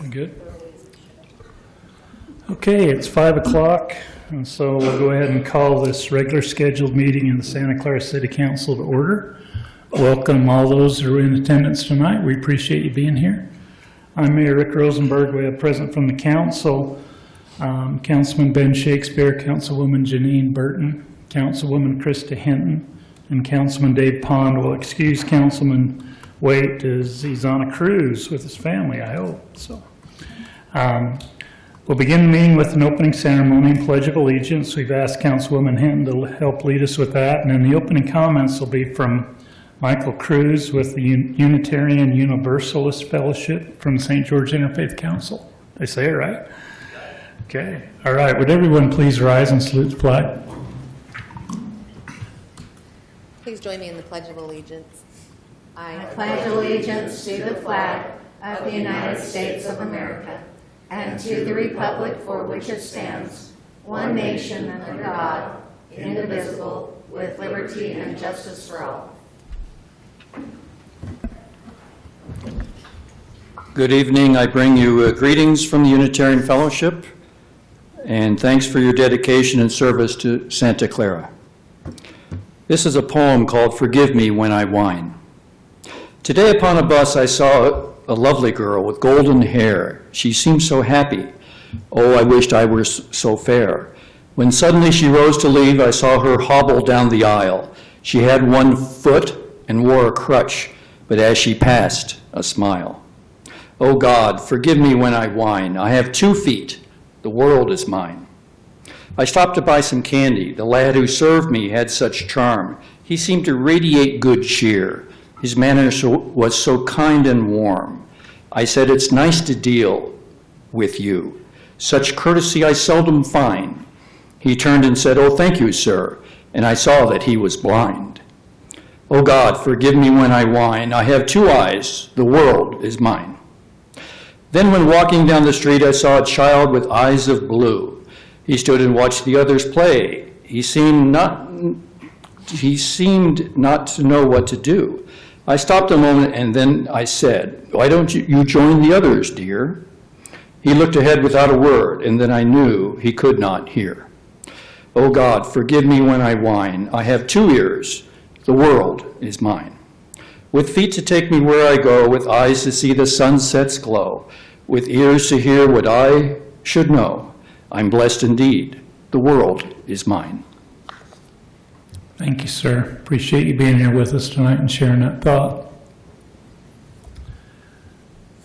Good. Okay, it's 5 o'clock, and so we'll go ahead and call this regular scheduled meeting in the Santa Clara City Council to order. Welcome all those who are in attendance tonight. We appreciate you being here. I'm Mayor Rick Rosenberg. We have present from the council, Councilman Ben Shakespeare, Councilwoman Janine Burton, Councilwoman Krista Hinton, and Councilman Dave Pond. Will excuse Councilman Waite as he's on a cruise with his family, I hope. So, we'll begin the meeting with an opening ceremony and Pledge of Allegiance. We've asked Councilwoman Hinton to help lead us with that, and then the opening comments will be from Michael Cruz with the Unitarian Universalist Fellowship from the St. George Interfaith Council. Did I say it right? Okay. All right. Would everyone please rise and salute the flag? Please join me in the Pledge of Allegiance. I pledge allegiance to the flag of the United States of America and to the republic for which it stands, one nation under God, indivisible, with liberty and justice for all. Good evening. I bring you greetings from the Unitarian Fellowship, and thanks for your dedication and service to Santa Clara. This is a poem called Forgive Me When I Whine. Today upon a bus I saw a lovely girl with golden hair. She seemed so happy. Oh, I wished I were so fair. When suddenly she rose to leave, I saw her hobble down the aisle. She had one foot and wore a crutch, but as she passed, a smile. Oh God, forgive me when I whine. I have 2 feet. The world is mine. I stopped to buy some candy. The lad who served me had such charm. He seemed to radiate good cheer. His manner was so kind and warm. I said, it's nice to deal with you. Such courtesy I seldom find. He turned and said, oh, thank you, sir. And I saw that he was blind. Oh God, forgive me when I whine. I have 2 eyes. The world is mine. Then when walking down the street, I saw a child with eyes of blue. He stood and watched the others play. He seemed not to know what to do. I stopped a moment and then I said, why don't you join the others, dear? He looked ahead without a word, and then I knew he could not hear. Oh God, forgive me when I whine. I have 2 ears. The world is mine. With feet to take me where I go, with eyes to see the sunset's glow, with ears to hear what I should know, I'm blessed indeed. The world is mine. Thank you, sir. Appreciate you being here with us tonight and sharing that thought.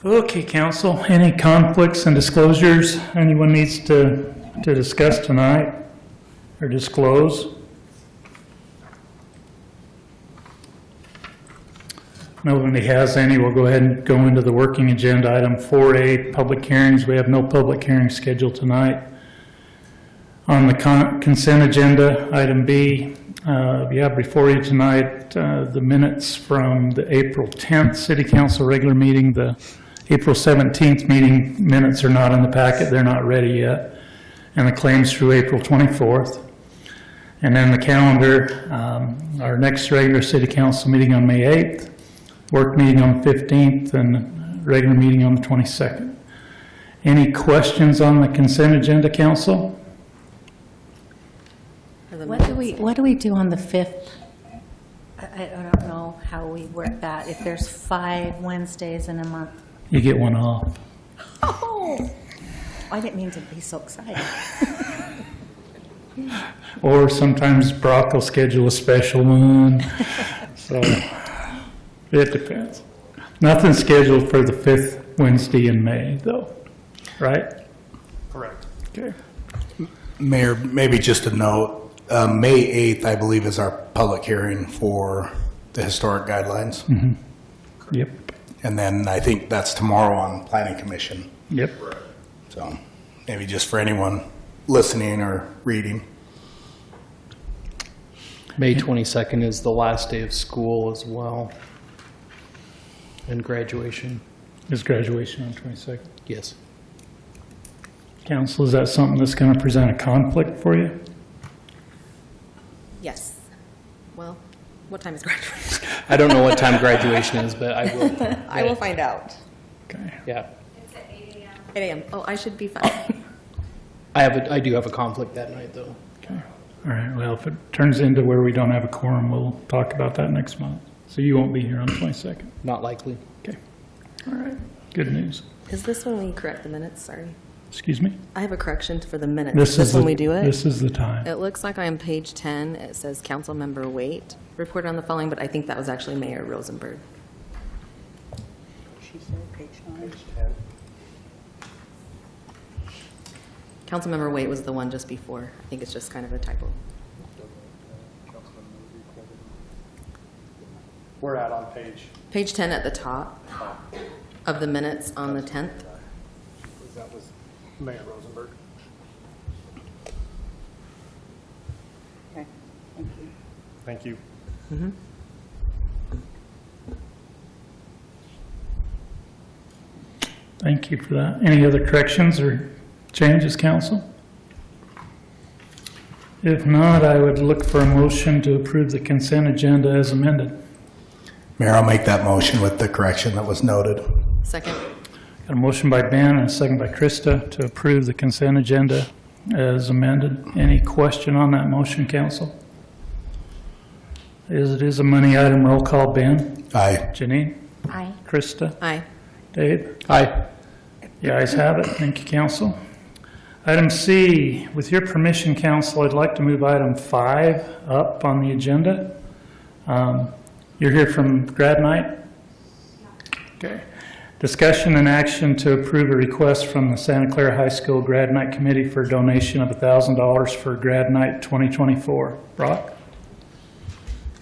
Okay, council, any conflicts and disclosures anyone needs to discuss tonight or disclose? Nobody has any. We'll go ahead and go into the working agenda. Item 4A, public hearings. We have no public hearings scheduled tonight. On the consent agenda, item B, you have before you tonight the minutes from the April 10th City Council regular meeting. The April 17th meeting minutes are not in the packet. They're not ready yet. And the claims through April 24th. And then the calendar, our next regular City Council meeting on May 8th. Work meeting on the 15th and regular meeting on the 22nd. Any questions on the consent agenda, council? What do we do on the 5th? I don't know how we work that. If there's 5 Wednesdays in a month. You get one off. Oh, I didn't mean to be so excited. Or sometimes Brock will schedule a special one. So it depends. Nothing scheduled for the 5th Wednesday in May, though, right? Correct. Okay. Mayor, maybe just a note, May 8th, I believe, is our public hearing for the historic guidelines. Mm-hmm. Yep. And then I think that's tomorrow on Planning Commission. Yep. So maybe just for anyone listening or reading. May 22nd is the last day of school as well. And graduation. Is graduation on 22nd? Yes. Council, is that something that's going to present a conflict for you? Yes. Well, what time is graduation? I don't know what time graduation is, but I will. I will find out. Okay. Yeah. It's at 8 a.m. 8 a.m. Oh, I should be fine. I do have a conflict that night, though. Okay. All right, well, if it turns into where we don't have a quorum, we'll talk about that next month. So you won't be here on the 22nd. Not likely. Okay. All right, good news. Is this when we correct the minutes? Sorry. Excuse me? I have a correction for the minutes. This Is this is when the- we do it? This is the time. It looks like on page 10, it says Councilmember Waite reported on the following, but I think that was actually Mayor Rosenberg. She said page 9. Councilmember Waite was the one just before. I think it's just kind of a typo. We're at on page. Page 10 at the top of the minutes on the 10th. That was Mayor Rosenberg. Okay, thank you. Thank you. Thank you for that. Any other corrections or changes, council? If not, I would look for a motion to approve the consent agenda as amended. Mayor, I'll make that motion with the correction that was noted. Second. Got a motion by Ben and a second by Krista to approve the consent agenda as amended. Any question on that motion, council? It is a money item. Roll call. Ben? Aye. Janine? Aye. Krista? Aye. Dave? Aye. The ayes have it. Thank you, council. Item C, with your permission, council, I'd like to move item 5 up on the agenda. You're here from grad night? Okay. Discussion and action to approve a request from the Santa Clara High School Grad Night Committee for a donation of $1,000 for Grad Night 2024. Brock?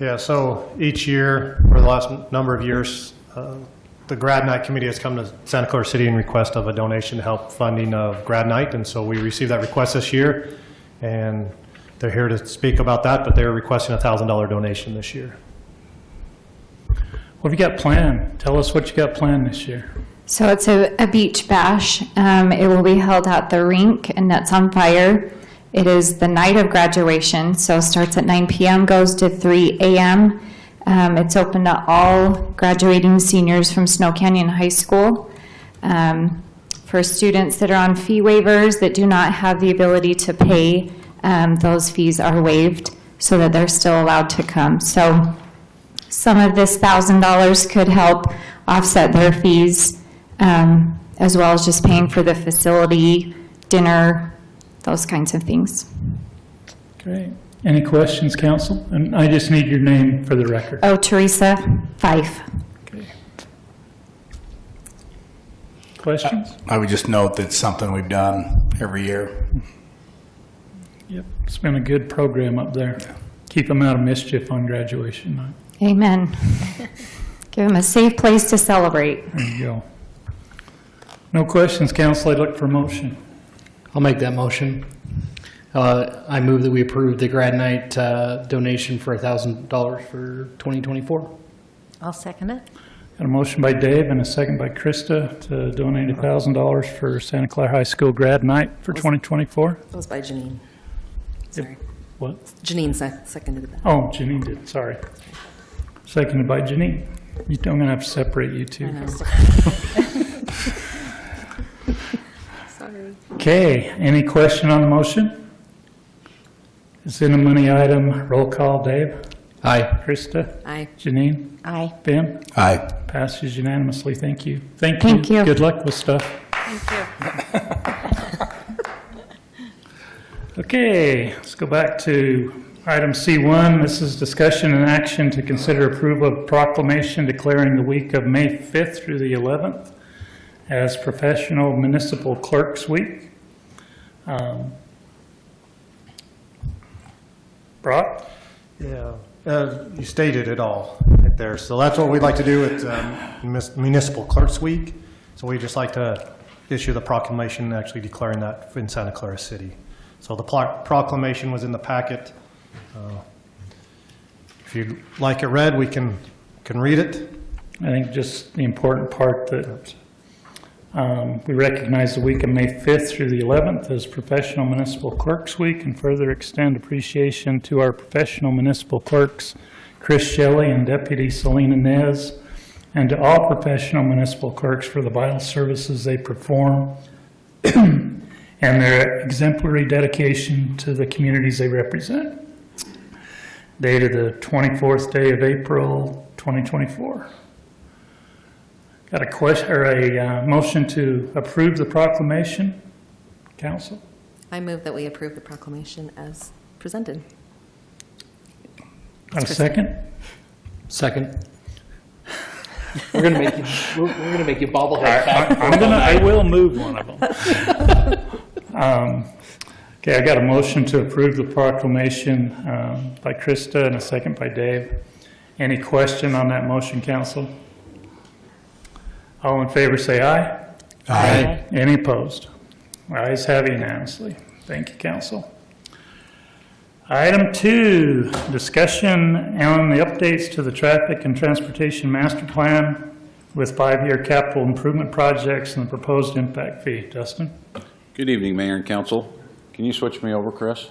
Yeah, so each year, for the last number of years, the Grad Night Committee has come to Santa Clara City in request of a donation to help funding of Grad Night, and so we received that request this year, and they're here to speak about that, but they're requesting a $1,000 donation this year. What have you got planned? Tell us what you got planned this year. So it's a beach bash. It will be held at the rink and Nets on Fire. It is the night of graduation, so it starts at 9 p.m., goes to 3 a.m. It's open to all graduating seniors from Snow Canyon High School. For students that are on fee waivers that do not have the ability to pay, those fees are waived so that they're still allowed to come. So some of this $1,000 could help offset their fees, as well as just paying for the facility, dinner, those kinds of things. Great. Any questions, council? And I just need your name for the record. Oh, Teresa Fife. Okay. Questions? I would just note that it's something we've done every year. Yep. It's been a good program up there. Keep them out of mischief on graduation night. Amen. Give them a safe place to celebrate. There you go. No questions, council. I'd look for a motion. I'll make that motion. I move that we approve the grad night donation for $1,000 for 2024. I'll second it. Got a motion by Dave and a second by Krista to donate $1,000 for Santa Clara High School grad night for 2024. That was by Janine. Sorry. What? Janine seconded that. Oh, Janine did, sorry. Seconded by Janine. I'm going to have to separate you I two. know. Sorry. Okay, any question on the motion? It's in a money item. Roll call. Dave? Aye. Krista? Aye. Janine? Aye. Ben? Aye. Passes unanimously. Thank you. Thank you. Good luck with stuff. Thank you. Okay, let's go back to item C1. This is discussion and action to consider approval of proclamation declaring the week of May 5th through the 11th as Professional Municipal Clerks Week. Brock? Yeah, you stated it all right there. So that's what we'd like to do with Municipal Clerks Week. So we'd just like to issue the proclamation actually declaring that in Santa Clara City. So the proclamation was in the packet. If you'd like it read, we can read it. I think just the important part that we recognize the week of May 5th through the 11th as Professional Municipal Clerks Week and further extend appreciation to our professional municipal clerks, Chris Shelley and Deputy Selena Nez, and to all professional municipal clerks for the vital services they perform and their exemplary dedication to the communities they represent. Dated the 24th day of April, 2024. Got a question or a motion to approve the proclamation, council? I move that we approve the proclamation as presented. A second? Second. We're gonna make you, we're gonna make you bobblehead back. I will move one of them. Okay, I got a motion to approve the proclamation by Krista and a second by Dave. Any question on that motion, council? All in favor say aye. Aye. Any opposed? Ayes have unanimously. Thank you, council. Item 2, discussion on the updates to the Traffic and Transportation Master Plan with 5-year capital improvement projects and the proposed impact fee. Dustin? Good evening, Mayor and Council. Can you switch me over, Chris?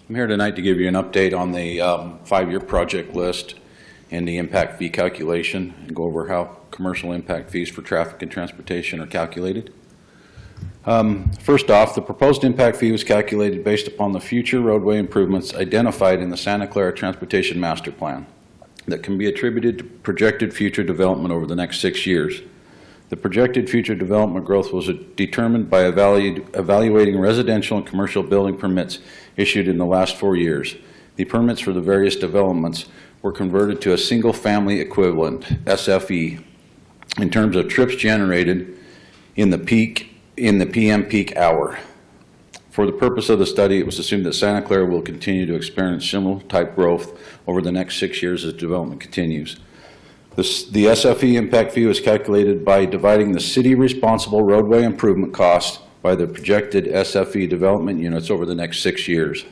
I'm here tonight to give you an update on the 5-year project list and the impact fee calculation and go over how commercial impact fees for traffic and transportation are calculated. First off, the proposed impact fee was calculated based upon the future roadway improvements identified in the Santa Clara Transportation Master Plan that can be attributed to projected future development over the next 6 years. The projected future development growth was determined by evaluating residential and commercial building permits issued in the last 4 years. The permits for the various developments were converted to a single-family equivalent, SFE, in terms of trips generated in the PM peak hour. For the purpose of the study, it was assumed that Santa Clara will continue to experience similar type growth over the next 6 years as development continues. The SFE impact fee was calculated by dividing the city responsible roadway improvement cost by the projected SFE development units over the next 6 years.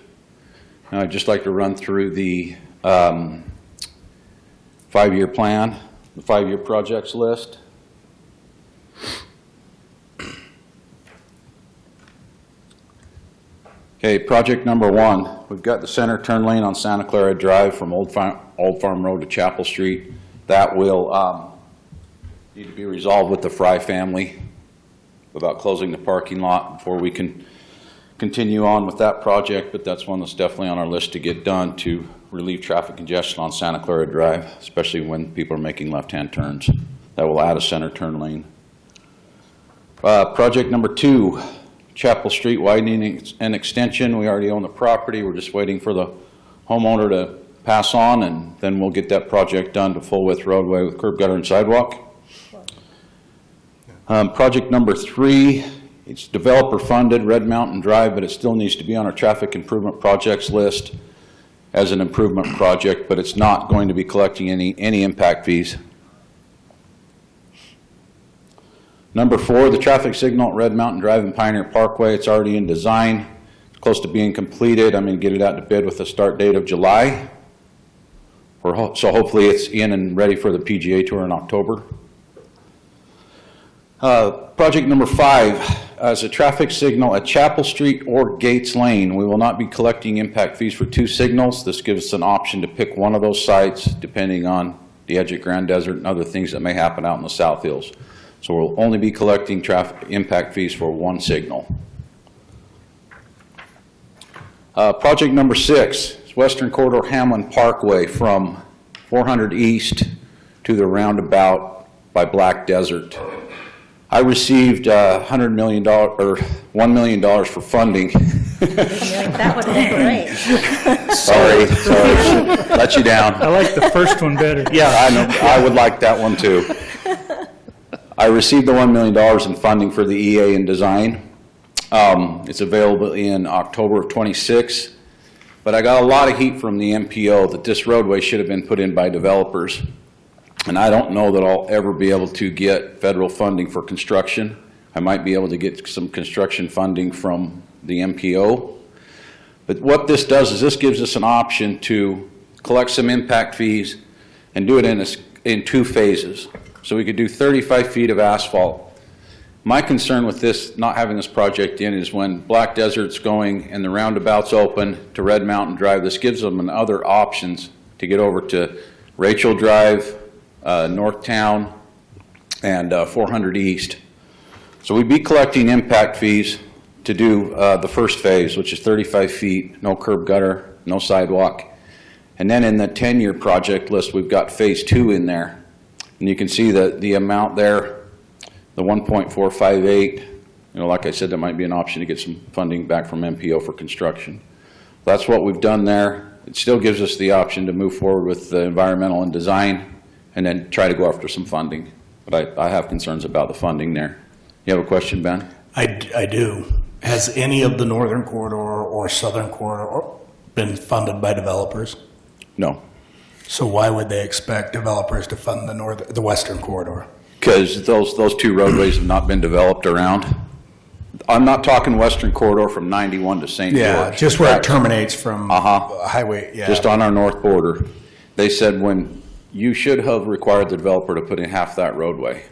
Now, I'd just like to run through the 5-year plan, the 5-year projects list. Okay, project number 1, we've got the center turn lane on Santa Clara Drive from Old Farm Road to Chapel Street. That will need to be resolved with the Fry family about closing the parking lot before we can continue on with that project, but that's one that's definitely on our list to get done to relieve traffic congestion on Santa Clara Drive, especially when people are making left-hand turns. That will add a center turn lane. Project number 2, Chapel Street widening and extension. We already own the property. We're just waiting for the homeowner to pass on, and then we'll get that project done to full-width roadway with curb, gutter, and sidewalk. Project number 3, it's developer-funded, Red Mountain Drive, but it still needs to be on our traffic improvement projects list as an improvement project, but it's not going to be collecting any impact fees. Number 4, the traffic signal at Red Mountain Drive and Pioneer Parkway. It's already in design, close to being completed. I'm going to get it out to bid with a start date of July. So hopefully it's in and ready for the PGA Tour in October. Project number 5, as a traffic signal at Chapel Street or Gates Lane. We will not be collecting impact fees for 2 signals. This gives us an option to pick one of those sites depending on the edge of Grand Desert and other things that may happen out in the South Hills. So we'll only be collecting traffic impact fees for 1 signal. Project number 6 is Western Corridor Hamlin Parkway from 400 East to the roundabout by Black Desert. I received $1 million or $1 million for funding. That would be great. Sorry, let you down. I like the first one better. Yeah, I know. I would like that one too. I received the $1 million in funding for the EA and design. It's available in October of 26, but I got a lot of heat from the MPO that this roadway should have been put in by developers. And I don't know that I'll ever be able to get federal funding for construction. I might be able to get some construction funding from the MPO. But what this does is this gives us an option to collect some impact fees and do it in 2 phases. So we could do 35 feet of asphalt. My concern with this, not having this project in, is when Black Desert's going and the roundabout's open to Red Mountain Drive, this gives them other options to get over to Rachel Drive, Northtown, and 400 East. So we'd be collecting impact fees to do the first phase, which is 35 feet, no curb gutter, no sidewalk. And then in the 10-year project list, we've got phase 2 in there. And you can see the amount there, the 1.458. Like I said, there might be an option to get some funding back from MPO for construction. That's what we've done there. It still gives us the option to move forward with the environmental and design and then try to go after some funding. But I have concerns about the funding there. You have a question, Ben? I do. Has any of the northern corridor or southern corridor been funded by developers? No. So why would they expect developers to fund the western corridor? Because those two roadways have not been developed around. I'm not talking western corridor from 91 to St. Yeah, George. just where it terminates from Uh-huh. highway, yeah. Just on our north border. They said when you should have required the developer to put in half that roadway.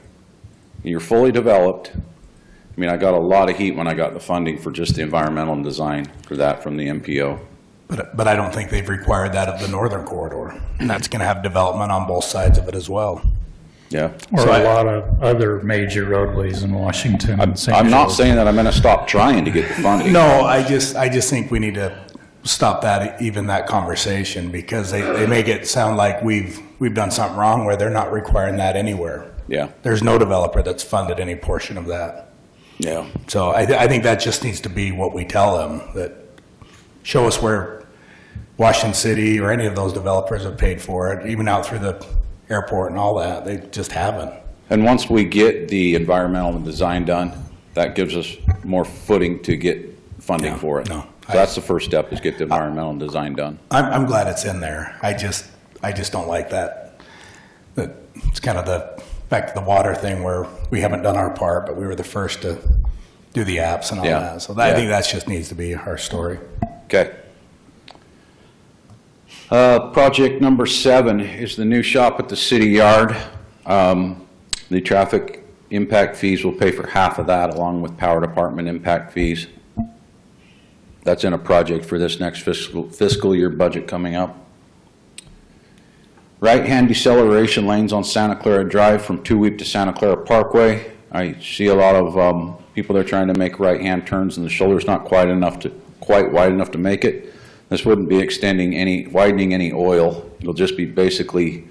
You're fully developed. I mean, I got a lot of heat when I got the funding for just the environmental and design for that from the MPO. But I don't think they've required that of the northern corridor. And that's going to have development on both sides of it as well. Yeah. Or So a lot of other major roadways in Washington and St. I'm not George. saying that I'm going to stop trying to get the funding. No, I just think we need to stop that conversation, because they make it sound like we've done something wrong where they're not requiring that anywhere. Yeah. There's no developer that's funded any portion of that. Yeah. So I think that just needs to be what we tell them, that show us where Washington City or any of those developers have paid for it, even out through the airport and all that. They just haven't. And once we get the environmental and design done, that gives us more footing to get funding Yeah, for it. no, So that's the first step, is get the environmental and design done. I'm glad it's in there. I just don't like that. That it's kind of back to the water thing where we haven't done our part, but we were the first to do the apps and all Yeah. that. So I think that just needs to be our story. Okay. Project number 7 is the new shop at the city yard. The traffic impact fees will pay for half of that, along with power department impact fees. That's in a project for this next fiscal year budget coming up. Right-hand deceleration lanes on Santa Clara Drive from Two Weep to Santa Clara Parkway. I see a lot of people there trying to make right-hand turns, and the shoulder's not quite wide enough to make it. This wouldn't be widening any oil. It'll just be basically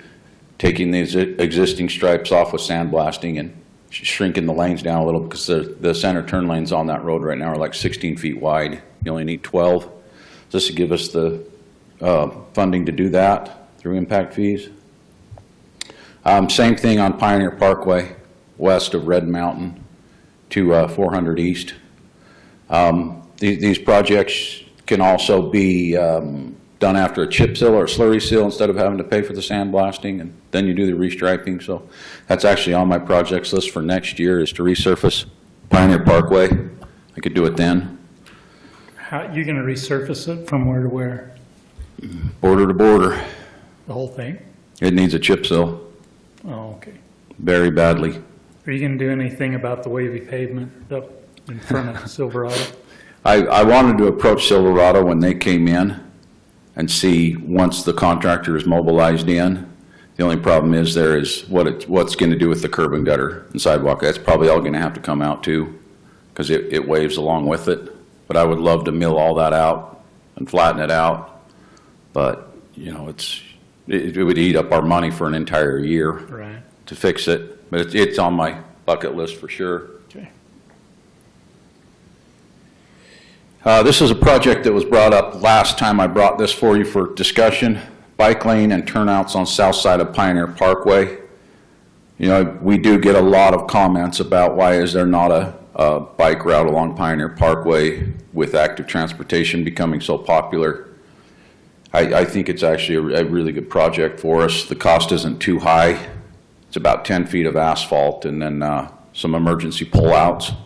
taking these existing stripes off with sandblasting and shrinking the lanes down a little, because the center turn lanes on that road right now are like 16 feet wide. You only need 12. This would give us the funding to do that through impact fees. Same thing on Pioneer Parkway, west of Red Mountain to 400 East. These projects can also be done after a chip seal or a slurry seal instead of having to pay for the sandblasting, and then you do the restriping. So that's actually on my projects list for next year, is to resurface Pioneer Parkway. I could do it then. How, you're going to resurface it from where to where? Border to border. The whole thing? It needs a chip seal Oh, okay. very badly. Are you going to do anything about the wavy pavement up in front of Silverado? I wanted to approach Silverado when they came in and see, once the contractor is mobilized in. The only problem is there is what's going to do with the curb and gutter and sidewalk. That's probably all going to have to come out too, because it waves along with it. But I would love to mill all that out and flatten it out. But, you know, it would eat up our money for an entire year Right. to fix it. But it's on my bucket list for sure. Okay. This is a project that was brought up last time I brought this for you for discussion. Bike lane and turnouts on south side of Pioneer Parkway. You know, we do get a lot of comments about why is there not a bike route along Pioneer Parkway with active transportation becoming so popular. I think it's actually a really good project for us. The cost isn't too high. It's about 10 feet of asphalt and then some emergency pullouts.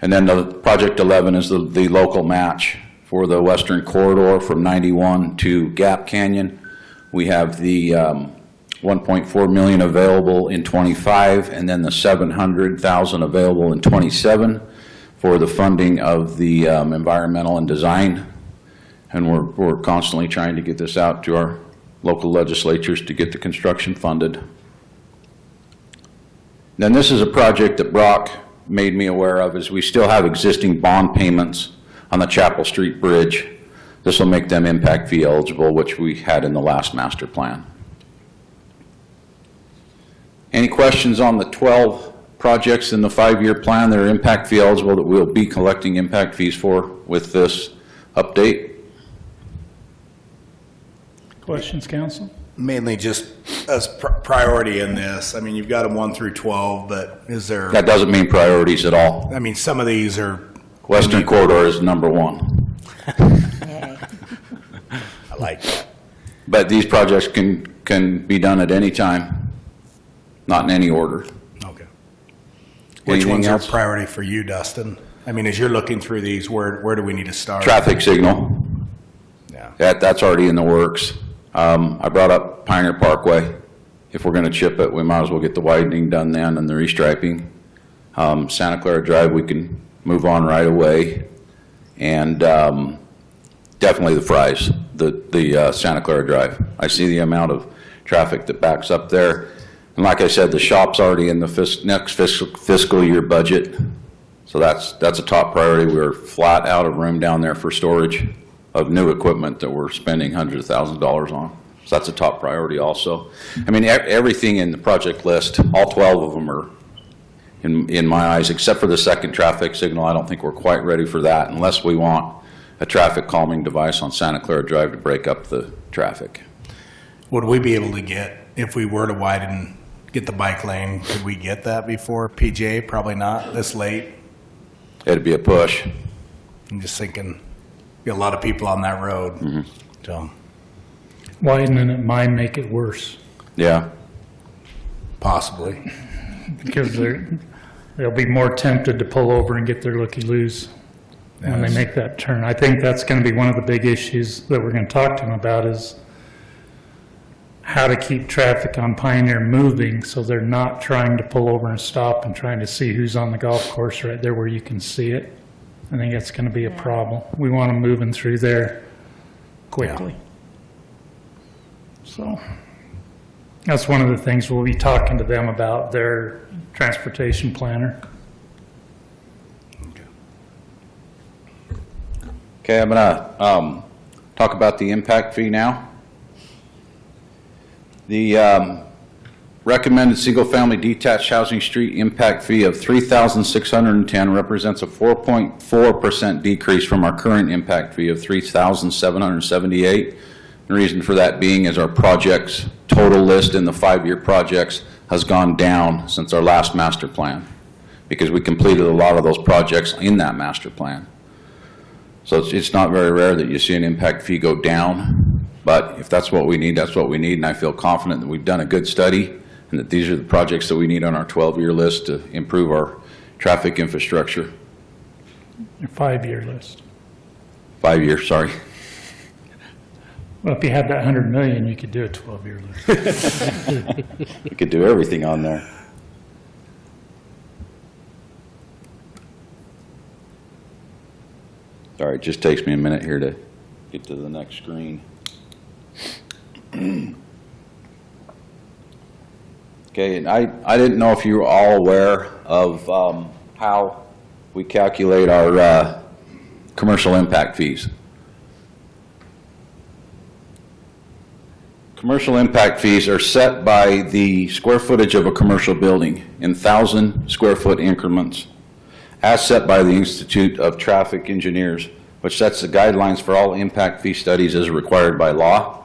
And then the project 11 is the local match for the western corridor from 91 to Gap Canyon. We have the 1.4 million available in 25, and then the 700,000 available in 27 for the funding of the environmental and design. And we're constantly trying to get this out to our local legislatures to get the construction funded. Then this is a project that Brock made me aware of, is we still have existing bond payments on the Chapel Street Bridge. This will make them impact fee eligible, which we had in the last master plan. Any questions on the 12 projects in the 5-year plan that are impact fee eligible that we'll be collecting impact fees for with this update? Questions, council? Mainly just as priority in this. I mean, you've got them 1 through 12, but is there, That doesn't mean priorities at all. I mean, some of these are, Western Corridor is number 1. I like that. But these projects can be done at any time, not in any order. Okay. Which Anything ones are else? priority for you, Dustin? I mean, as you're looking through these, where do we need to start? Traffic signal, Yeah. that's already in the works. I brought up Pioneer Parkway. If we're going to chip it, we might as well get the widening done then and the restriping. Santa Clara Drive, we can move on right away. And definitely the fries, the Santa Clara Drive. I see the amount of traffic that backs up there. And like I said, the shop's already in the next fiscal year budget. So that's a top priority. We're flat out of room down there for storage of new equipment that we're spending hundreds of thousands of dollars on. So that's a top priority also. I mean, everything in the project list, all 12 of them are, in my eyes, except for the second traffic signal. I don't think we're quite ready for that unless we want a traffic calming device on Santa Clara Drive to break up the traffic. Would we be able to get, if we were to get the bike lane, could we get that before PJ? Probably not this late. It'd be a push. I'm just thinking, be a lot of people on that road. So, Widening it might make it worse, Yeah. possibly. because they'll be more tempted to pull over and get their looky-loos when they Yes. make that turn. I think that's gonna be one of the big issues that we're gonna talk to them about, is how to keep traffic on Pioneer moving so they're not trying to pull over and stop and trying to see who's on the golf course right there where you can see it. I think that's gonna be a problem. We want them moving through there quickly. So, that's one of the things we'll be talking to them about, their transportation planner. Okay, I'm gonna talk about the impact fee now. The recommended single-family detached housing street impact fee of $3,610 represents a 4.4% decrease from our current impact fee of $3,778. The reason for that being is our projects total list in the 5-year projects has gone down since our last master plan, because we completed a lot of those projects in that master plan. So it's not very rare that you see an impact fee go down, but if that's what we need, that's what we need, and I feel confident that we've done a good study and that these are the projects that we need on our 12-year list to improve our traffic infrastructure. Your 5-year list. 5 years, sorry. Well, if you had that 100 million, you could do a 12-year list. We could do everything on there. Sorry, it just takes me a minute here to get to the next screen. Okay, and I didn't know if you were all aware of how we calculate our commercial impact fees. Commercial impact fees are set by the square footage of a commercial building in 1,000 square foot increments, as set by the Institute of Traffic Engineers, which sets the guidelines for all impact fee studies as required by law.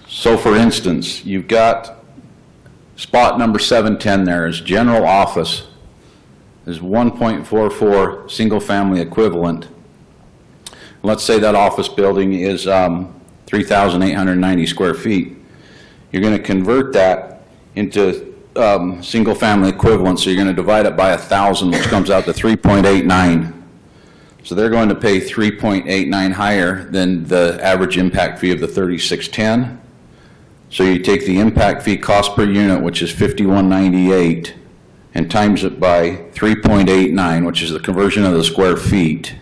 So for instance, you've got spot number 710 there is general office, is 1.44 single-family equivalent. Let's say that office building is 3,890 square feet. You're going to convert that into single-family equivalent, so you're going to divide it by 1,000, which comes out to 3.89. So they're going to pay 3.89 higher than the average impact fee of the 3610. So you take the impact fee cost per unit, which is $51.98, and times it by 3.89, which is the conversion of the square feet,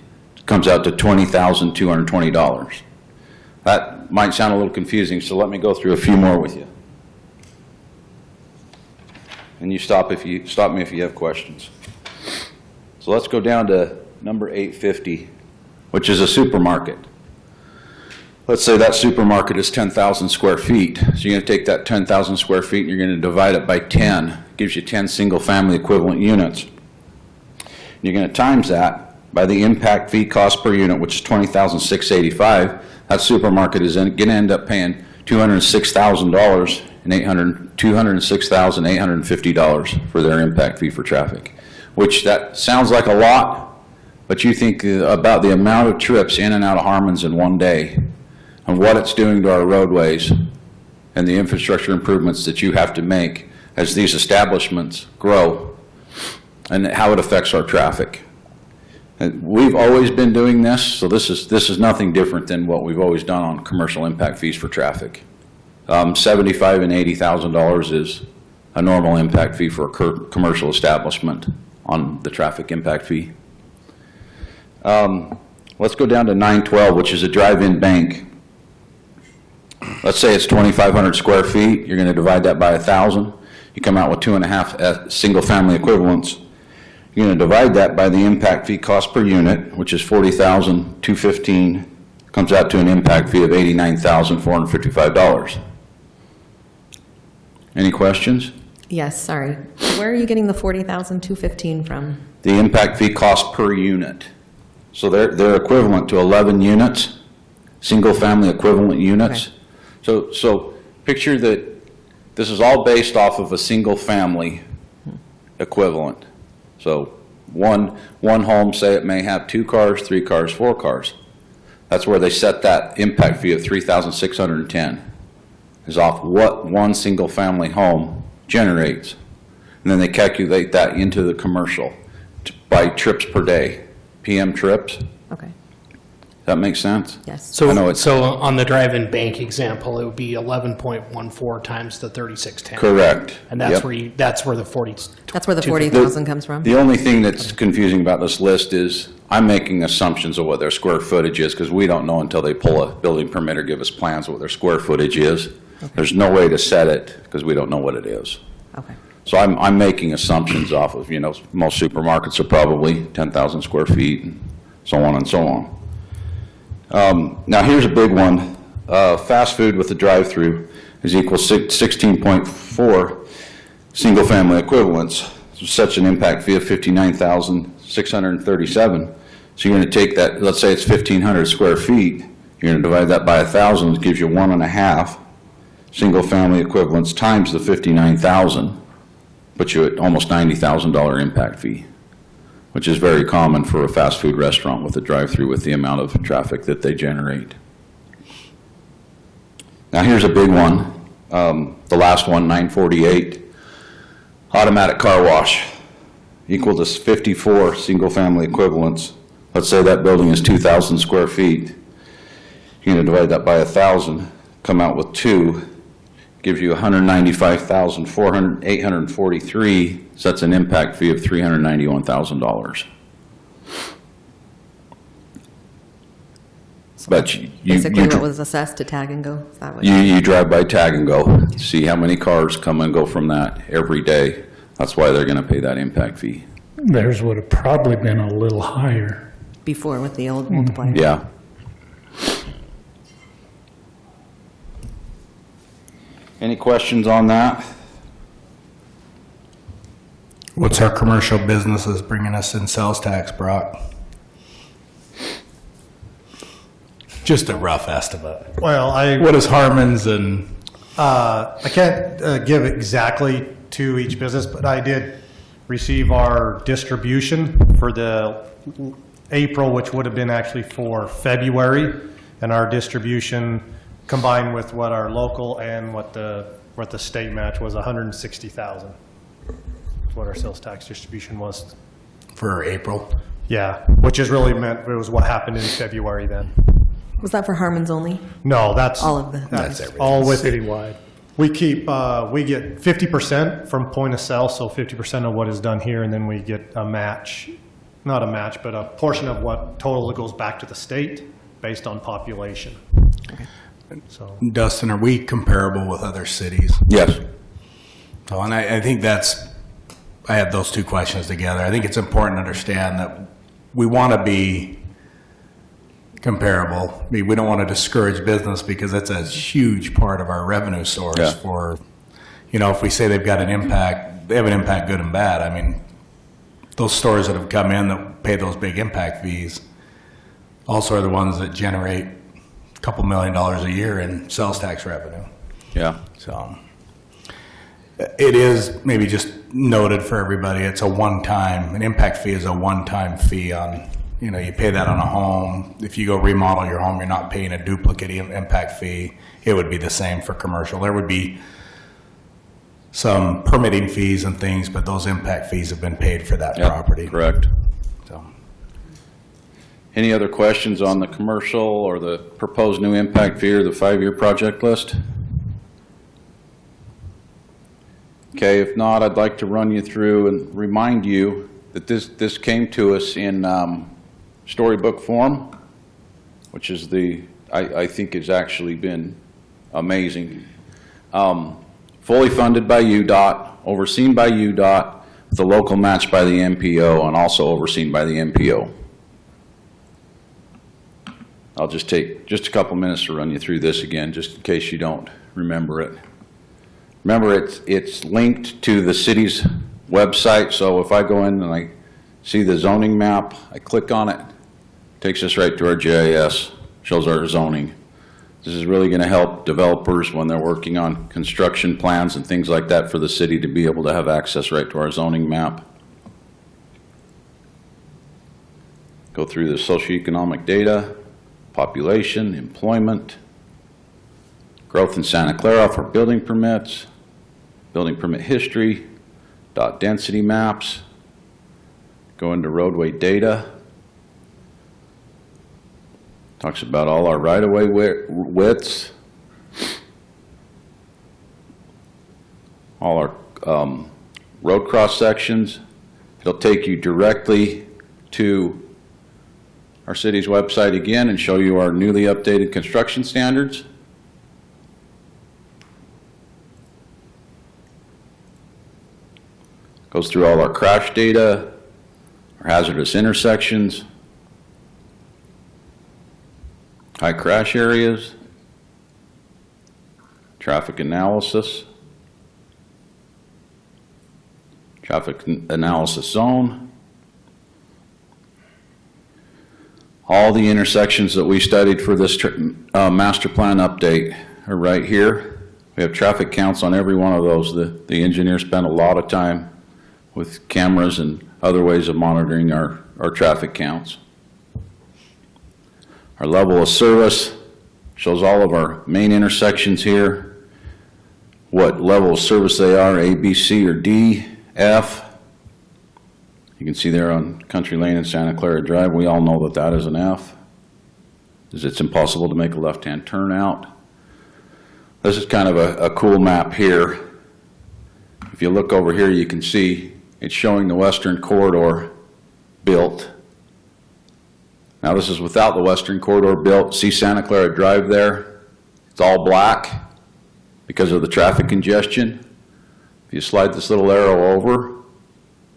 comes out to $20,220. That might sound a little confusing, so let me go through a few more with you. And you stop me if you have questions. So let's go down to number 850, which is a supermarket. Let's say that supermarket is 10,000 square feet. So you're going to take that 10,000 square feet and you're going to divide it by 10. Gives you 10 single-family equivalent units. You're going to times that by the impact fee cost per unit, which is $20,685. That supermarket is going to end up paying $206,850 for their impact fee for traffic, which that sounds like a lot, but you think about the amount of trips in and out of Harmons in one day and what it's doing to our roadways and the infrastructure improvements that you have to make as these establishments grow and how it affects our traffic. And we've always been doing this, so this is nothing different than what we've always done on commercial impact fees for traffic. $75,000 and $80,000 is a normal impact fee for a commercial establishment on the traffic impact fee. Let's go down to 912, which is a drive-in bank. Let's say it's 2,500 square feet. You're going to divide that by 1,000. You come out with 2.5 single-family equivalents. You're going to divide that by the impact fee cost per unit, which is $40,215. Comes out to an impact fee of $89,455. Any questions? Yes, sorry. Where are you getting the 40,215 from? The impact fee cost per unit. So they're equivalent to 11 units, single-family equivalent units. Okay. So picture that this is all based off of a single-family equivalent. So one home, say it may have 2 cars, 3 cars, 4 cars. That's where they set that impact fee of $3,610 is off what one single-family home generates. And then they calculate that into the commercial by trips per day, PM trips. Okay, That makes sense? yes. I know it's- So on the drive-in bank example, it would be 11.14 times the 3610. Correct. And that's Yep. that's where the 40. That's where the 40,000 comes from? The only thing that's confusing about this list is I'm making assumptions of what their square footage is because we don't know until they pull a building permit or give us plans what their square footage is. There's no way to set it because we don't know what it is. Okay. So I'm making assumptions off of, most supermarkets are probably 10,000 square feet and so on and so on. Now here's a big one. Fast food with a drive-through is equal 16.4 single-family equivalents. Such an impact fee of $59,637. So you're going to take that, let's say it's 1,500 square feet, you're going to divide that by 1,000, it gives you 1.5 single-family equivalents times the 59,000, puts you at almost $90,000 impact fee, which is very common for a fast food restaurant with a drive-through with the amount of traffic that they generate. Now here's a big one, the last one, 948. Automatic car wash, equal to 54 single-family equivalents. Let's say that building is 2,000 square feet. You're going to divide that by 1,000, come out with 2, gives you $195,843, so that's an impact fee of $391,000. But Basically what was assessed to tag and go? Is that what? you drive by tag and go, see how many cars come and go from that every day. That's why they're going to pay that impact fee. Theirs would have probably been a little higher. Before with the old multiplier? Yeah. Any questions on that? What's our commercial businesses bringing us in sales tax, Brock? Just a rough estimate. Well, What is Harmon's and, I can't give exactly to each business, but I did receive our distribution for the April, which would have been actually for February, and our distribution combined with what our local and what the state match was, 160,000. That's what our sales tax distribution was. for April? Yeah, which is really meant, it was what happened in February then. Was that for Harmon's only? No, that's. All of the- That's everything. All with, Citywide. We keep, we get 50% from point of sale, so 50% of what is done here, and then we get a match, not a match, but a portion of what total goes back to the state based on population. So, Dustin, are we comparable with other cities? Yes. So, and I think I have those two questions together. I think it's important to understand that we want to be comparable. I mean, we don't want to discourage business because that's a huge part of our revenue source Yeah. for, if we say they've got an impact, they have an impact, good and bad. I mean, those stores that have come in that pay those big impact fees also are the ones that generate a couple $1 million a year in sales tax revenue. Yeah. So it is maybe just noted for everybody, it's a one-time, an impact fee is a one-time fee on, you pay that on a home. If you go remodel your home, you're not paying a duplicate impact fee. It would be the same for commercial. There would be some permitting fees and things, but those impact fees have been paid for that Yeah, property. correct. So, Any other questions on the commercial or the proposed new impact fee or the 5-year project list? Okay, if not, I'd like to run you through and remind you that this came to us in storybook form, which is I think has actually been amazing. Fully funded by UDOT, overseen by UDOT, with a local match by the MPO, and also overseen by the MPO. I'll just take just a couple minutes to run you through this again, just in case you don't remember it. Remember, it's linked to the city's website, so if I go in and I see the zoning map, I click on it, takes us right to our GIS, shows our zoning. This is really going to help developers when they're working on construction plans and things like that for the city to be able to have access right to our zoning map. Go through the socioeconomic data, population, employment, growth in Santa Clara for building permits, building permit history, dot density maps, go into roadway data. Talks about all our right-of-way widths, all our road cross sections. It'll take you directly to our city's website again and show you our newly updated construction standards. Goes through all our crash data, our hazardous intersections, high crash areas, traffic analysis, traffic analysis zone. All the intersections that we studied for this master plan update are right here. We have traffic counts on every one of those. The engineer spent a lot of time with cameras and other ways of monitoring our traffic counts. Our level of service shows all of our main intersections here, what level of service they are, A, B, C, or D, F. You can see there on Country Lane and Santa Clara Drive, we all know that that is an F, because it's impossible to make a left-hand turn out. This is kind of a cool map here. If you look over here, you can see it's showing the western corridor built. Now this is without the western corridor built. See Santa Clara Drive there? It's all black because of the traffic congestion. If you slide this little arrow over,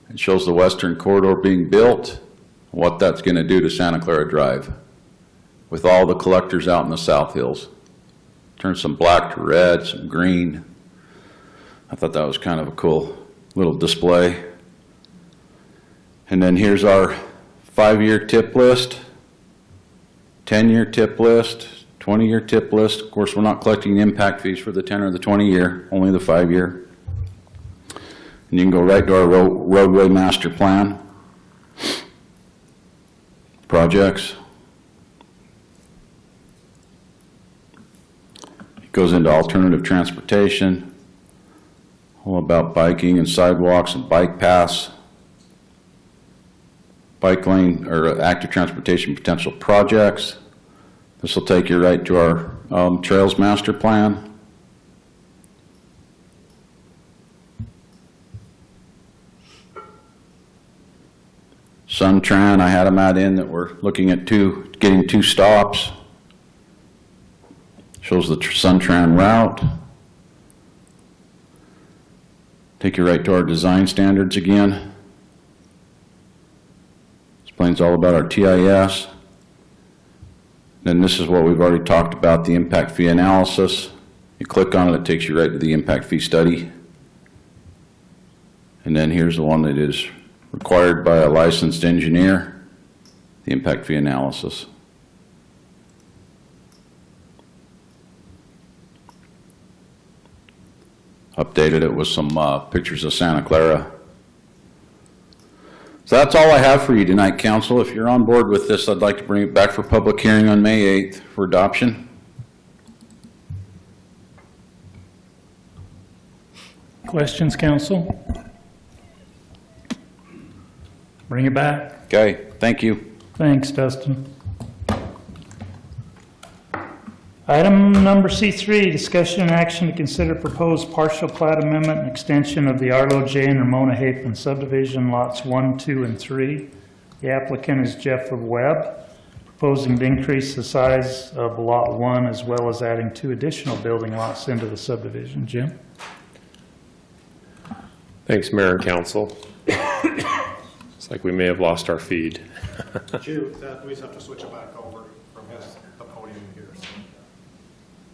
it shows the western corridor being built, what that's going to do to Santa Clara Drive with all the collectors out in the South Hills. Turn some black to red, some green. I thought that was kind of a cool little display. And then here's our 5-year tip list, 10-year tip list, 20-year tip list. Of course, we're not collecting impact fees for the 10 or the 20-year, only the 5-year. And you can go right to our roadway master plan projects. It goes into alternative transportation, all about biking and sidewalks and bike paths, bike lane or active transportation potential projects. This will take you right to our trails master plan. Suntran, I had them add in that we're looking at getting 2 stops. Shows the Suntran route. Take you right to our design standards again. Explains all about our TIS. Then this is what we've already talked about, the impact fee analysis. You click on it, it takes you right to the impact fee study. And then here's the one that is required by a licensed engineer, the impact fee analysis. Updated it with some pictures of Santa Clara. So that's all I have for you tonight, Council. If you're on board with this, I'd like to bring it back for public hearing on May 8th for adoption. Questions, council? Bring it back. Okay, thank you. Thanks, Dustin. Item number C3, discussion and action to consider proposed partial plat amendment and extension of the Arlo J and Ramona Hafen subdivision lots 1, 2, and 3. The applicant is Jeff Webb, proposing to increase the size of lot 1 as well as adding 2 additional building lots into the subdivision. Jim? Thanks, Mayor and Council. It's like we may have lost our feed. We just have to switch it back over from the podium here. So.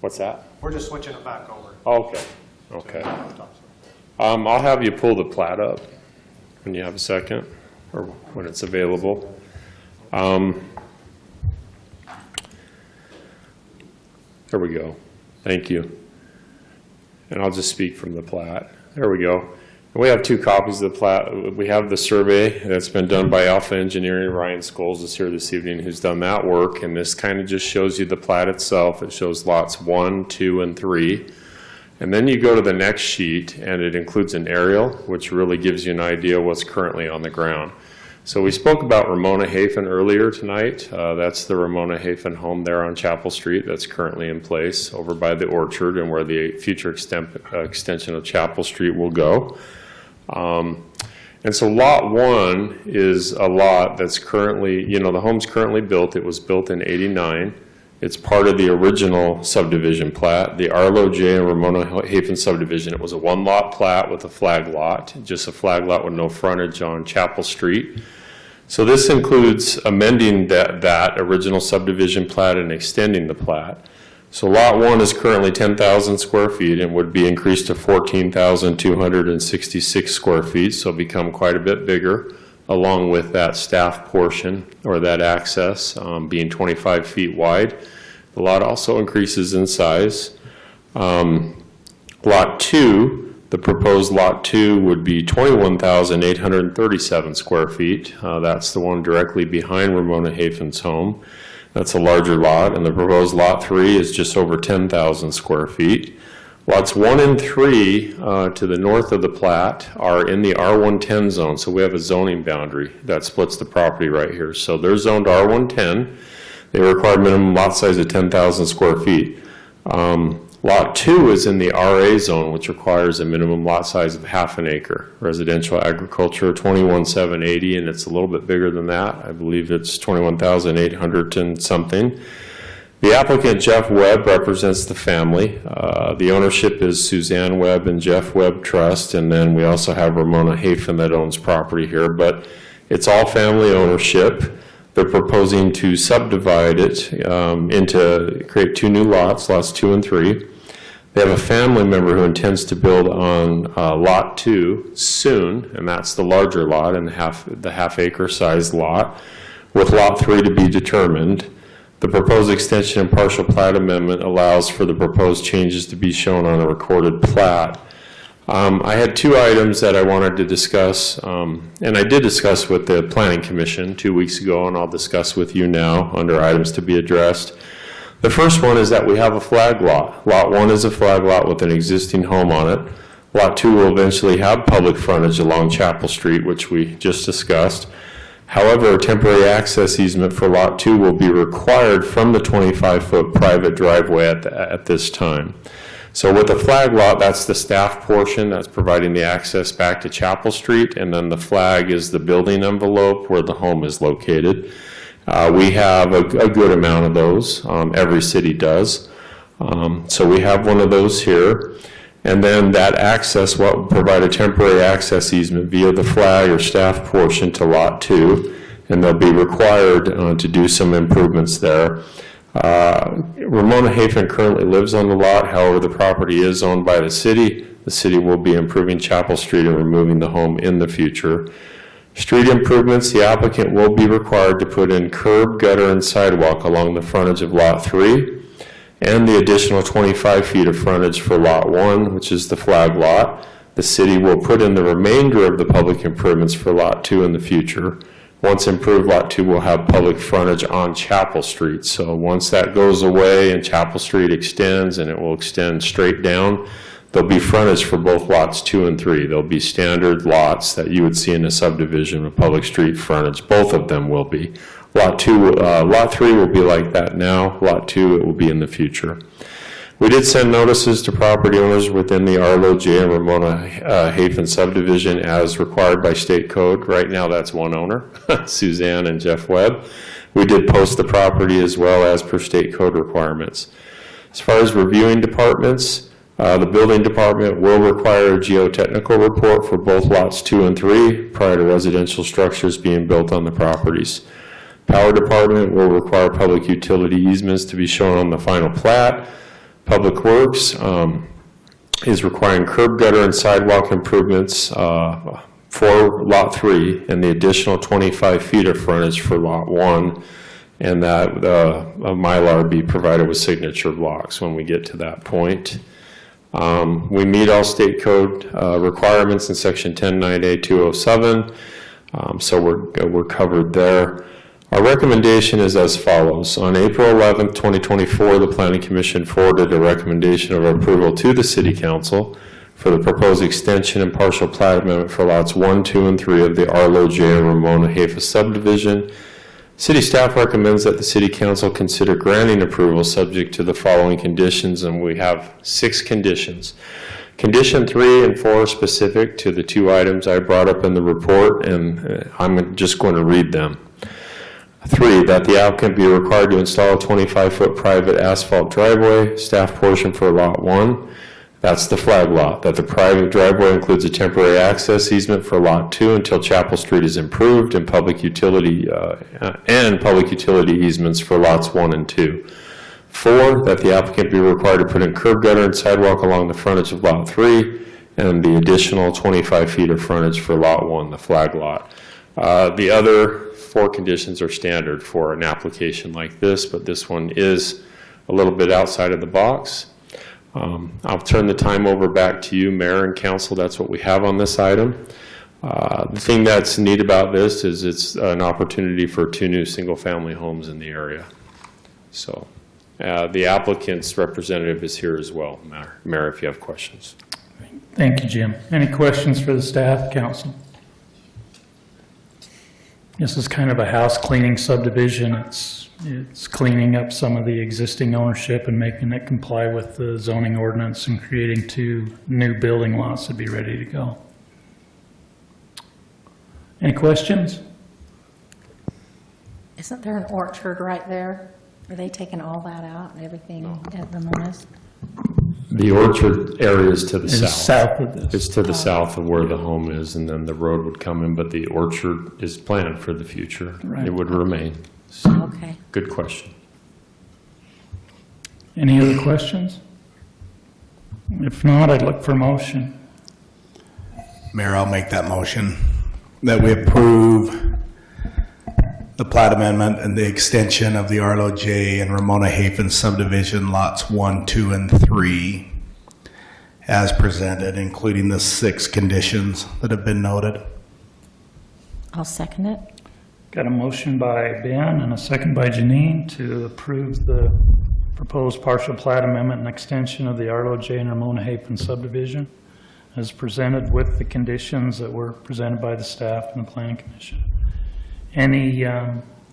What's that? We're just switching it back over. Okay, okay. I'll have you pull the plat up when you have a second, or when it's available. There we go. Thank you. And I'll just speak from the plat. There we go. We have 2 copies of the plat. We have the survey that's been done by Alpha Engineering. Ryan Scholes is here this evening who's done that work. And this kind of just shows you the plat itself. It shows lots 1, 2, and 3. And then you go to the next sheet and it includes an aerial, which really gives you an idea what's currently on the ground. So we spoke about Ramona Hafen earlier tonight. That's the Ramona Hafen home there on Chapel Street that's currently in place over by the orchard and where the future extension of Chapel Street will go. And so lot 1 is a lot that's currently, the home's currently built. It was built in '89. It's part of the original subdivision plat, the Arlo J and Ramona Hafen subdivision. It was a 1-lot plat with a flag lot, just a flag lot with no frontage on Chapel Street. So this includes amending that original subdivision plat and extending the plat. So lot 1 is currently 10,000 square feet and would be increased to 14,266 square feet, so become quite a bit bigger, along with that staff portion or that access being 25 feet wide. The lot also increases in size. Lot 2, the proposed lot 2 would be 21,837 square feet. That's the one directly behind Ramona Hafen's home. That's a larger lot, and the proposed lot 3 is just over 10,000 square feet. Lots 1 and 3 to the north of the plat are in the R110 zone, so we have a zoning boundary that splits the property right here. So they're zoned R110. They require minimum lot size of 10,000 square feet. Lot 2 is in the RA zone, which requires a minimum lot size of half an acre. Residential agriculture, 21,780, and it's a little bit bigger than that. I believe it's 21,800 and something. The applicant, Jeff Webb, represents the family. The ownership is Suzanne Webb and Jeff Webb Trust, and then we also have Ramona Hafen that owns property here, but it's all family ownership. They're proposing to subdivide it create 2 new lots, lots 2 and 3. They have a family member who intends to build on lot 2 soon, and that's the larger lot and the half-acre sized lot, with lot 3 to be determined. The proposed extension and partial plat amendment allows for the proposed changes to be shown on a recorded plat. I had 2 items that I wanted to discuss, and I did discuss with the Planning Commission 2 weeks ago, and I'll discuss with you now under items to be addressed. The first one is that we have a flag lot. Lot 1 is a flag lot with an existing home on it. Lot 2 will eventually have public frontage along Chapel Street, which we just discussed. However, a temporary access easement for Lot 2 will be required from the 25-foot private driveway at this time. So with the flag lot, that's the staff portion that's providing the access back to Chapel Street, and then the flag is the building envelope where the home is located. We have a good amount of those. Every city does. So we have one of those here. And then that access will provide a temporary access easement via the flag or staff portion to Lot 2, and they'll be required to do some improvements there. Ramona Hafen currently lives on the lot. However, the property is owned by the city. The city will be improving Chapel Street and removing the home in the future. Street improvements, the applicant will be required to put in curb, gutter, and sidewalk along the frontage of Lot 3, and the additional 25 feet of frontage for Lot 1, which is the flag lot. The city will put in the remainder of the public improvements for Lot 2 in the future. Once improved, Lot 2 will have public frontage on Chapel Street. So once that goes away and Chapel Street extends, and it will extend straight down, there'll be frontage for both Lots 2 and 3. There'll be standard lots that you would see in a subdivision with public street frontage. Both of them will be. Lot 3 will be like that now. Lot 2, it will be in the future. We did send notices to property owners within the Arlo J and Ramona Hafen subdivision as required by state code. Right now, that's one owner, Suzanne and Jeff Webb. We did post the property as well as per state code requirements. As far as reviewing departments, the building department will require a geotechnical report for both lots 2 and 3 prior to residential structures being built on the properties. Power department will require public utility easements to be shown on the final plat. Public Works is requiring curb, gutter, and sidewalk improvements for Lot 3 and the additional 25 feet of frontage for Lot 1, and that a Mylar be provided with signature blocks when we get to that point. We meet all state code requirements in Section 109A 207, so we're covered there. Our recommendation is as follows. On April 11th, 2024, the Planning Commission forwarded a recommendation of approval to the City Council for the proposed extension and partial plat amendment for lots 1, 2, and 3 of the Arlo J and Ramona Hafen subdivision. City staff recommends that the City Council consider granting approval subject to the following conditions, and we have 6 conditions. Condition 3 and 4 are specific to the 2 items I brought up in the report, and I'm just going to read them. 3, that the applicant be required to install a 25-foot private asphalt driveway, staff portion for Lot 1. That's the flag lot. That the private driveway includes a temporary access easement for Lot 2 until Chapel Street is improved, and public utility easements for Lots 1 and 2. 4, that the applicant be required to put in curb, gutter, and sidewalk along the frontage of Lot 3, and the additional 25 feet of frontage for Lot 1, the flag lot. The other 4 conditions are standard for an application like this, but this one is a little bit outside of the box. I'll turn the time over back to you, Mayor and Council. That's what we have on this item. The thing that's neat about this is it's an opportunity for 2 new single-family homes in the area. So the applicant's representative is here as well, Mayor, if you have questions. Thank you, Jim. Any questions for the staff, council? This is kind of a house cleaning subdivision. It's cleaning up some of the existing ownership and making it comply with the zoning ordinance and creating 2 new building lots to be ready to go. Any questions? Isn't there an orchard right there? Are they taking all that out and everything at Ramona's? The orchard area is to the It's south. south of this. It's to the south of where the home is, and then the road would come in, but the orchard is planned for the future. Right. It would remain. So, Okay. good question. Any other questions? If not, I'd look for a motion. Mayor, I'll make that motion that we approve the plat amendment and the extension of the Arlo J and Ramona Hafen subdivision lots 1, 2, and 3 as presented, including the 6 conditions that have been noted. I'll second it. Got a motion by Ben and a second by Janine to approve the proposed partial plat amendment and extension of the Arlo J and Ramona Hafen subdivision as presented with the conditions that were presented by the staff and the Planning Commission. Any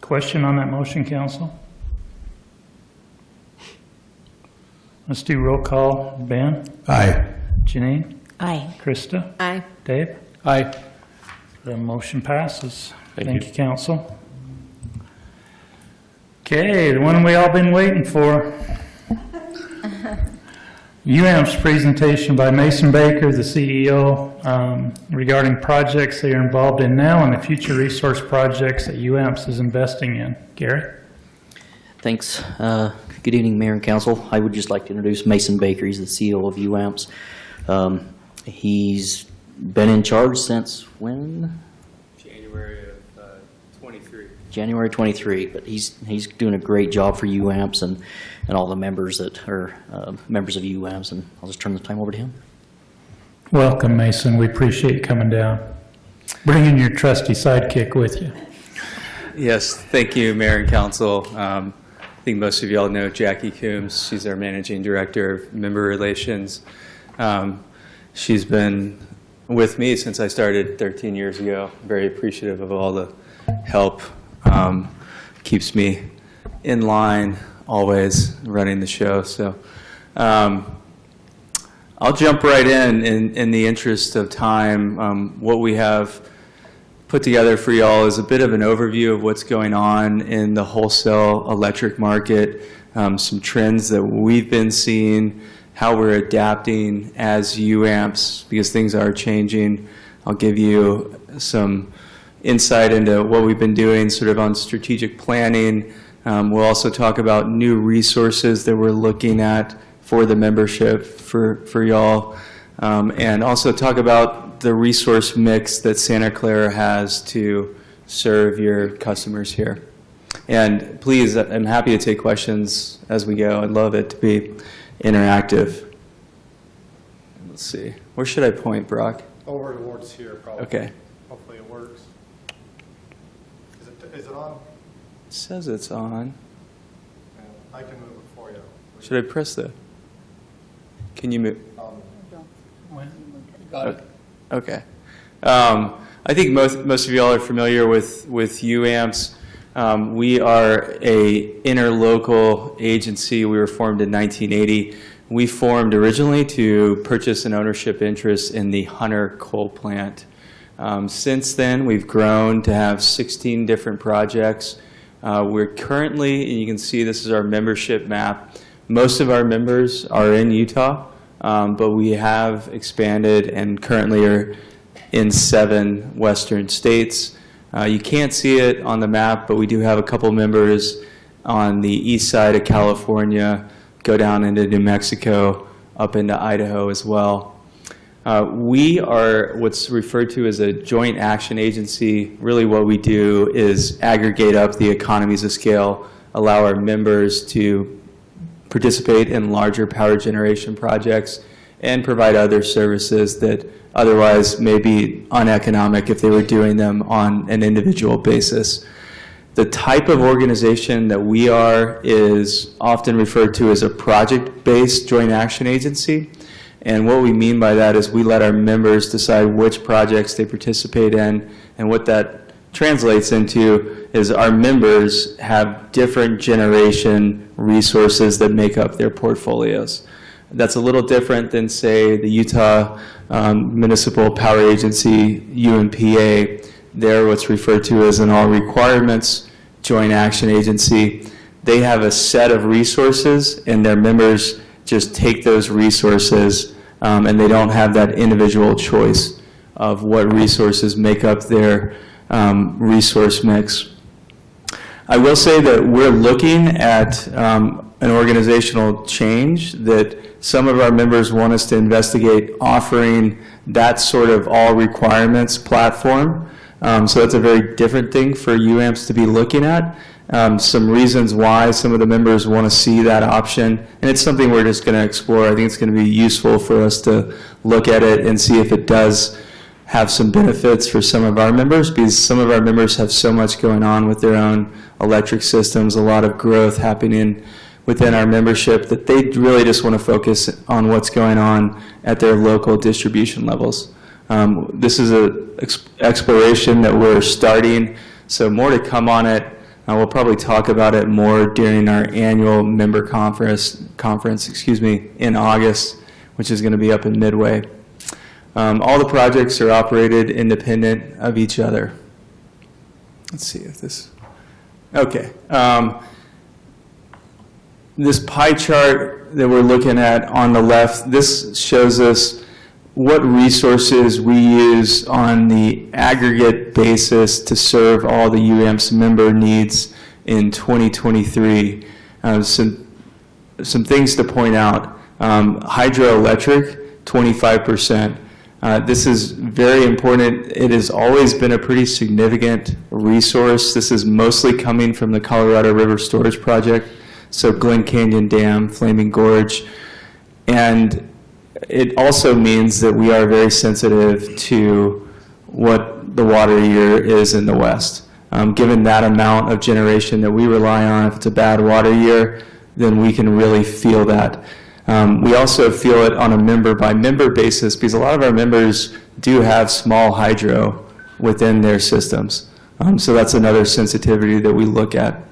question on that motion, council? Let's do roll call. Ben? Aye. Janine? Aye. Krista? Aye. Dave? Aye. The motion passes. Thank Thank you. you, council. Okay, the one we all been waiting for. UAMP's presentation by Mason Baker, the CEO, regarding projects they are involved in now and the future resource projects that UAMPS is investing in. Gary? Thanks. Good evening, Mayor and Council. I would just like to introduce Mason Baker. He's the CEO of UAMPS. He's been in charge since when? January of 23. January 23, but he's doing a great job for UAMPS and all the members that are members of UAMPS, and I'll just turn the time over to him. Welcome, Mason. We appreciate you coming down. Bringing your trusty sidekick with you. Yes, thank you, Mayor and Council. I think most of you all know Jackie Coombs. She's our Managing Director of Member Relations. She's been with me since I started 13 years ago. Very appreciative of all the help. Keeps me in line, always running the show. So I'll jump right in the interest of time. What we have put together for y'all is a bit of an overview of what's going on in the wholesale electric market, some trends that we've been seeing, how we're adapting as UAMPS because things are changing. I'll give you some insight into what we've been doing sort of on strategic planning. We'll also talk about new resources that we're looking at for the membership for y'all, and also talk about the resource mix that Santa Clara has to serve your customers here. And please, I'm happy to take questions as we go. I'd love it to be interactive. Let's see. Where should I point, Brock? Over towards here, probably. Okay. Hopefully it works. Is it on? It says it's on. I can move it for you. Should I press the? Can you move? Got it. Okay. I think most of you all are familiar with UAMPS. We are a interlocal agency. We were formed in 1980. We formed originally to purchase an ownership interest in the Hunter coal plant. Since then, we've grown to have 16 different projects. We're currently, and you can see this is our membership map. Most of our members are in Utah, but we have expanded and currently are in 7 western states. You can't see it on the map, but we do have a couple members on the east side of California, go down into New Mexico, up into Idaho as well. We are what's referred to as a joint action agency. Really what we do is aggregate up the economies of scale, allow our members to participate in larger power generation projects, and provide other services that otherwise may be uneconomic if they were doing them on an individual basis. The type of organization that we are is often referred to as a project-based joint action agency. And what we mean by that is we let our members decide which projects they participate in, and what that translates into is our members have different generation resources that make up their portfolios. That's a little different than, say, the Utah Municipal Power Agency, UMPA. They're what's referred to as an all requirements joint action agency. They have a set of resources, and their members just take those resources, and they don't have that individual choice of what resources make up their resource mix. I will say that we're looking at an organizational change that some of our members want us to investigate, offering that sort of all requirements platform. So that's a very different thing for UAMPS to be looking at. Some reasons why some of the members want to see that option, and it's something we're just going to explore. I think it's going to be useful for us to look at it and see if it does have some benefits for some of our members, because some of our members have so much going on with their own electric systems, a lot of growth happening within our membership, that they really just want to focus on what's going on at their local distribution levels. This is an exploration that we're starting, so more to come on it. We'll probably talk about it more during our annual member conference, in August, which is going to be up in Midway. All the projects are operated independent of each other. Let's see if this, okay. This pie chart that we're looking at on the left, this shows us what resources we use on the aggregate basis to serve all the UAMPS member needs in 2023. Some things to point out. Hydroelectric, 25%. This is very important. It has always been a pretty significant resource. This is mostly coming from the Colorado River Storage Project, so Glen Canyon Dam, Flaming Gorge, and it also means that we are very sensitive to what the water year is in the West. Given that amount of generation that we rely on, if it's a bad water year, then we can really feel that. We also feel it on a member-by-member basis because a lot of our members do have small hydro within their systems. So that's another sensitivity that we look at.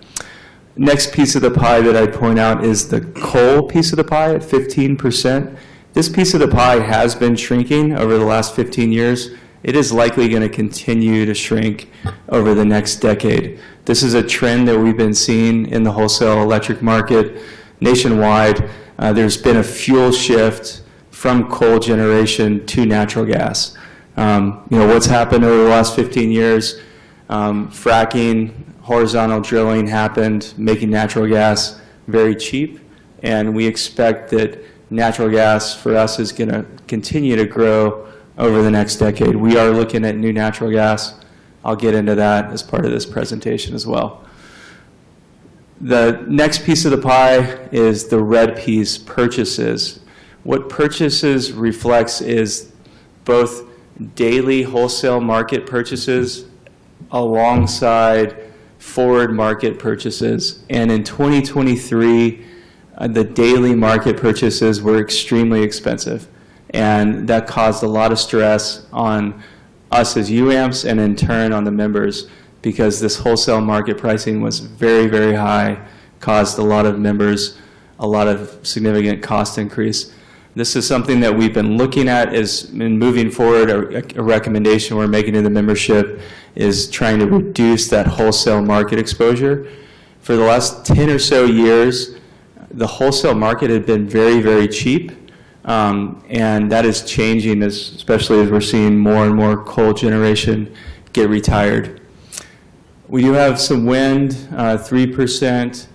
Next piece of the pie that I'd point out is the coal piece of the pie at 15%. This piece of the pie has been shrinking over the last 15 years. It is likely going to continue to shrink over the next decade. This is a trend that we've been seeing in the wholesale electric market nationwide. There's been a fuel shift from coal generation to natural gas. What's happened over the last 15 years, fracking, horizontal drilling happened, making natural gas very cheap, and we expect that natural gas for us is going to continue to grow over the next decade. We are looking at new natural gas. I'll get into that as part of this presentation as well. The next piece of the pie is the red piece, purchases. What purchases reflects is both daily wholesale market purchases alongside forward market purchases. And in 2023, the daily market purchases were extremely expensive, and that caused a lot of stress on us as UAMPS and in turn on the members because this wholesale market pricing was very, very high, caused a lot of members a lot of significant cost increase. This is something that we've been looking at in moving forward. A recommendation we're making to the membership is trying to reduce that wholesale market exposure. For the last 10 or so years, the wholesale market had been very, very cheap, and that is changing, especially as we're seeing more and more coal generation get retired. We do have some wind, 3%.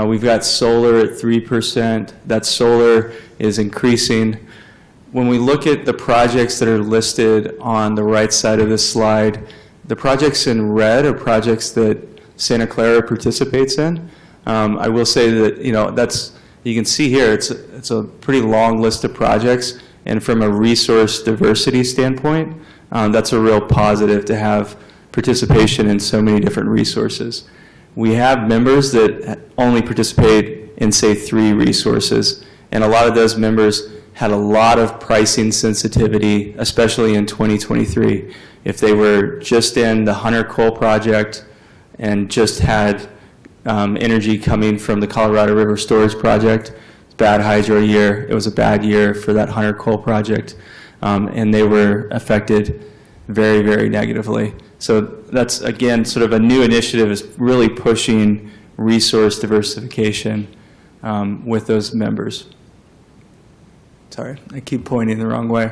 We've got solar at 3%. That solar is increasing. When we look at the projects that are listed on the right side of this slide, the projects in red are projects that Santa Clara participates in. I will say that, you can see here, it's a pretty long list of projects, and from a resource diversity standpoint, that's a real positive to have participation in so many different resources. We have members that only participate in, say, 3 resources, and a lot of those members had a lot of pricing sensitivity, especially in 2023. If they were just in the Hunter Coal Project and just had energy coming from the Colorado River Storage Project, bad hydro year, it was a bad year for that Hunter Coal Project, and they were affected very, very negatively. So that's, again, sort of a new initiative is really pushing resource diversification with those members. Sorry, I keep pointing the wrong way.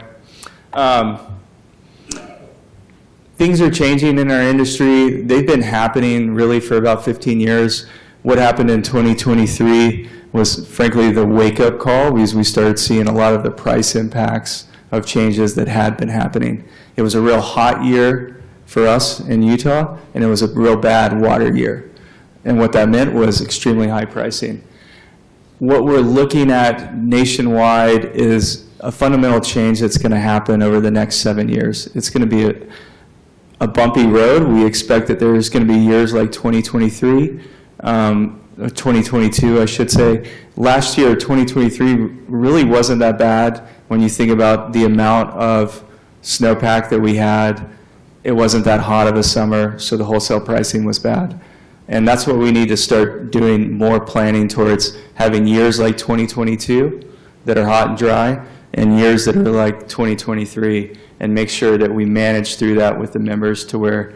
Things are changing in our industry. They've been happening really for about 15 years. What happened in 2023 was, frankly, the wake-up call because we started seeing a lot of the price impacts of changes that had been happening. It was a real hot year for us in Utah, and it was a real bad water year. And what that meant was extremely high pricing. What we're looking at nationwide is a fundamental change that's going to happen over the next 7 years. It's going to be a bumpy road. We expect that there's going to be years like 2023, 2022, I should say. Last year, 2023, really wasn't that bad when you think about the amount of snowpack that we had. It wasn't that hot of a summer, so the wholesale pricing was bad. And that's what we need to start doing more planning towards, having years like 2022 that are hot and dry, and years that are like 2023, and make sure that we manage through that with the members to where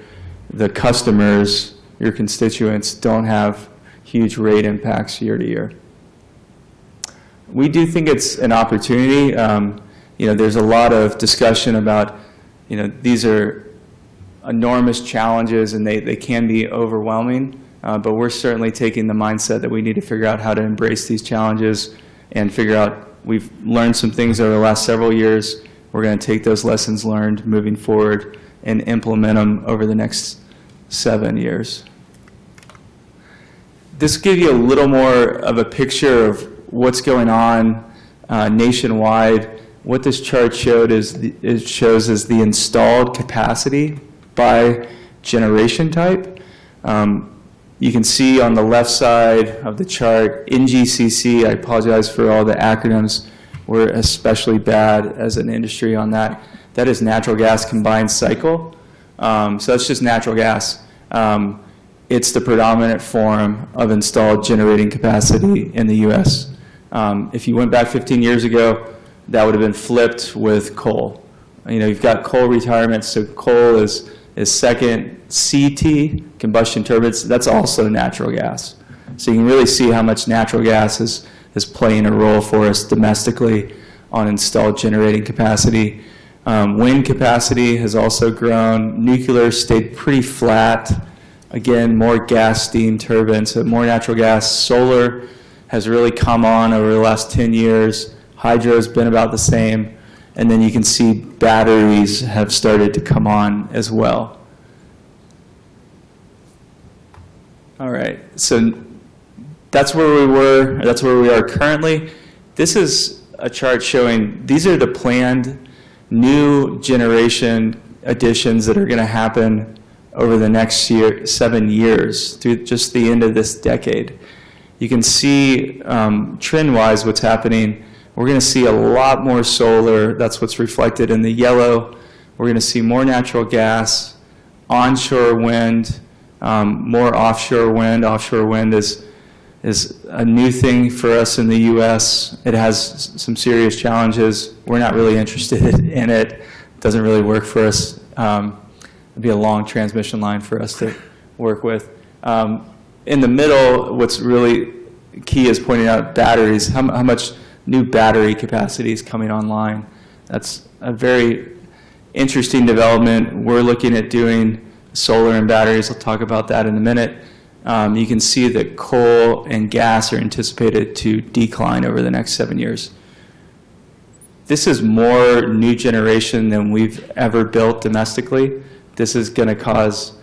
the customers, your constituents, don't have huge rate impacts year to year. We do think it's an opportunity. There's a lot of discussion about, these are enormous challenges and they can be overwhelming, but we're certainly taking the mindset that we need to figure out how to embrace these challenges and figure out, we've learned some things over the last several years. We're going to take those lessons learned moving forward and implement them over the next 7 years. This will give you a little more of a picture of what's going on nationwide. What this chart showed is it shows is the installed capacity by generation type. You can see on the left side of the chart, NGCC, I apologize for all the acronyms, we're especially bad as an industry on that. That is natural gas combined cycle. So that's just natural gas. It's the predominant form of installed generating capacity in the U.S. If you went back 15 years ago, that would have been flipped with coal. You've got coal retirements, so coal is second. CT, combustion turbines, that's also natural gas. So you can really see how much natural gas is playing a role for us domestically on installed generating capacity. Wind capacity has also grown. Nuclear stayed pretty flat. Again, more gas steam turbines, so more natural gas. Solar has really come on over the last 10 years. Hydro has been about the same. And then you can see batteries have started to come on as well. All right, so that's where we were, that's where we are currently. This is a chart showing, these are the planned new generation additions that are going to happen over the next 7 years, through just the end of this decade. You can see trend-wise what's happening. We're going to see a lot more solar. That's what's reflected in the yellow. We're going to see more natural gas, onshore wind, more offshore wind. Offshore wind is a new thing for us in the U.S. It has some serious challenges. We're not really interested in it. It doesn't really work for us. It'd be a long transmission line for us to work with. In the middle, what's really key is pointing out batteries, how much new battery capacity is coming online. That's a very interesting development. We're looking at doing solar and batteries. I'll talk about that in a minute. You can see that coal and gas are anticipated to decline over the next 7 years. This is more new generation than we've ever built domestically. This is going to cause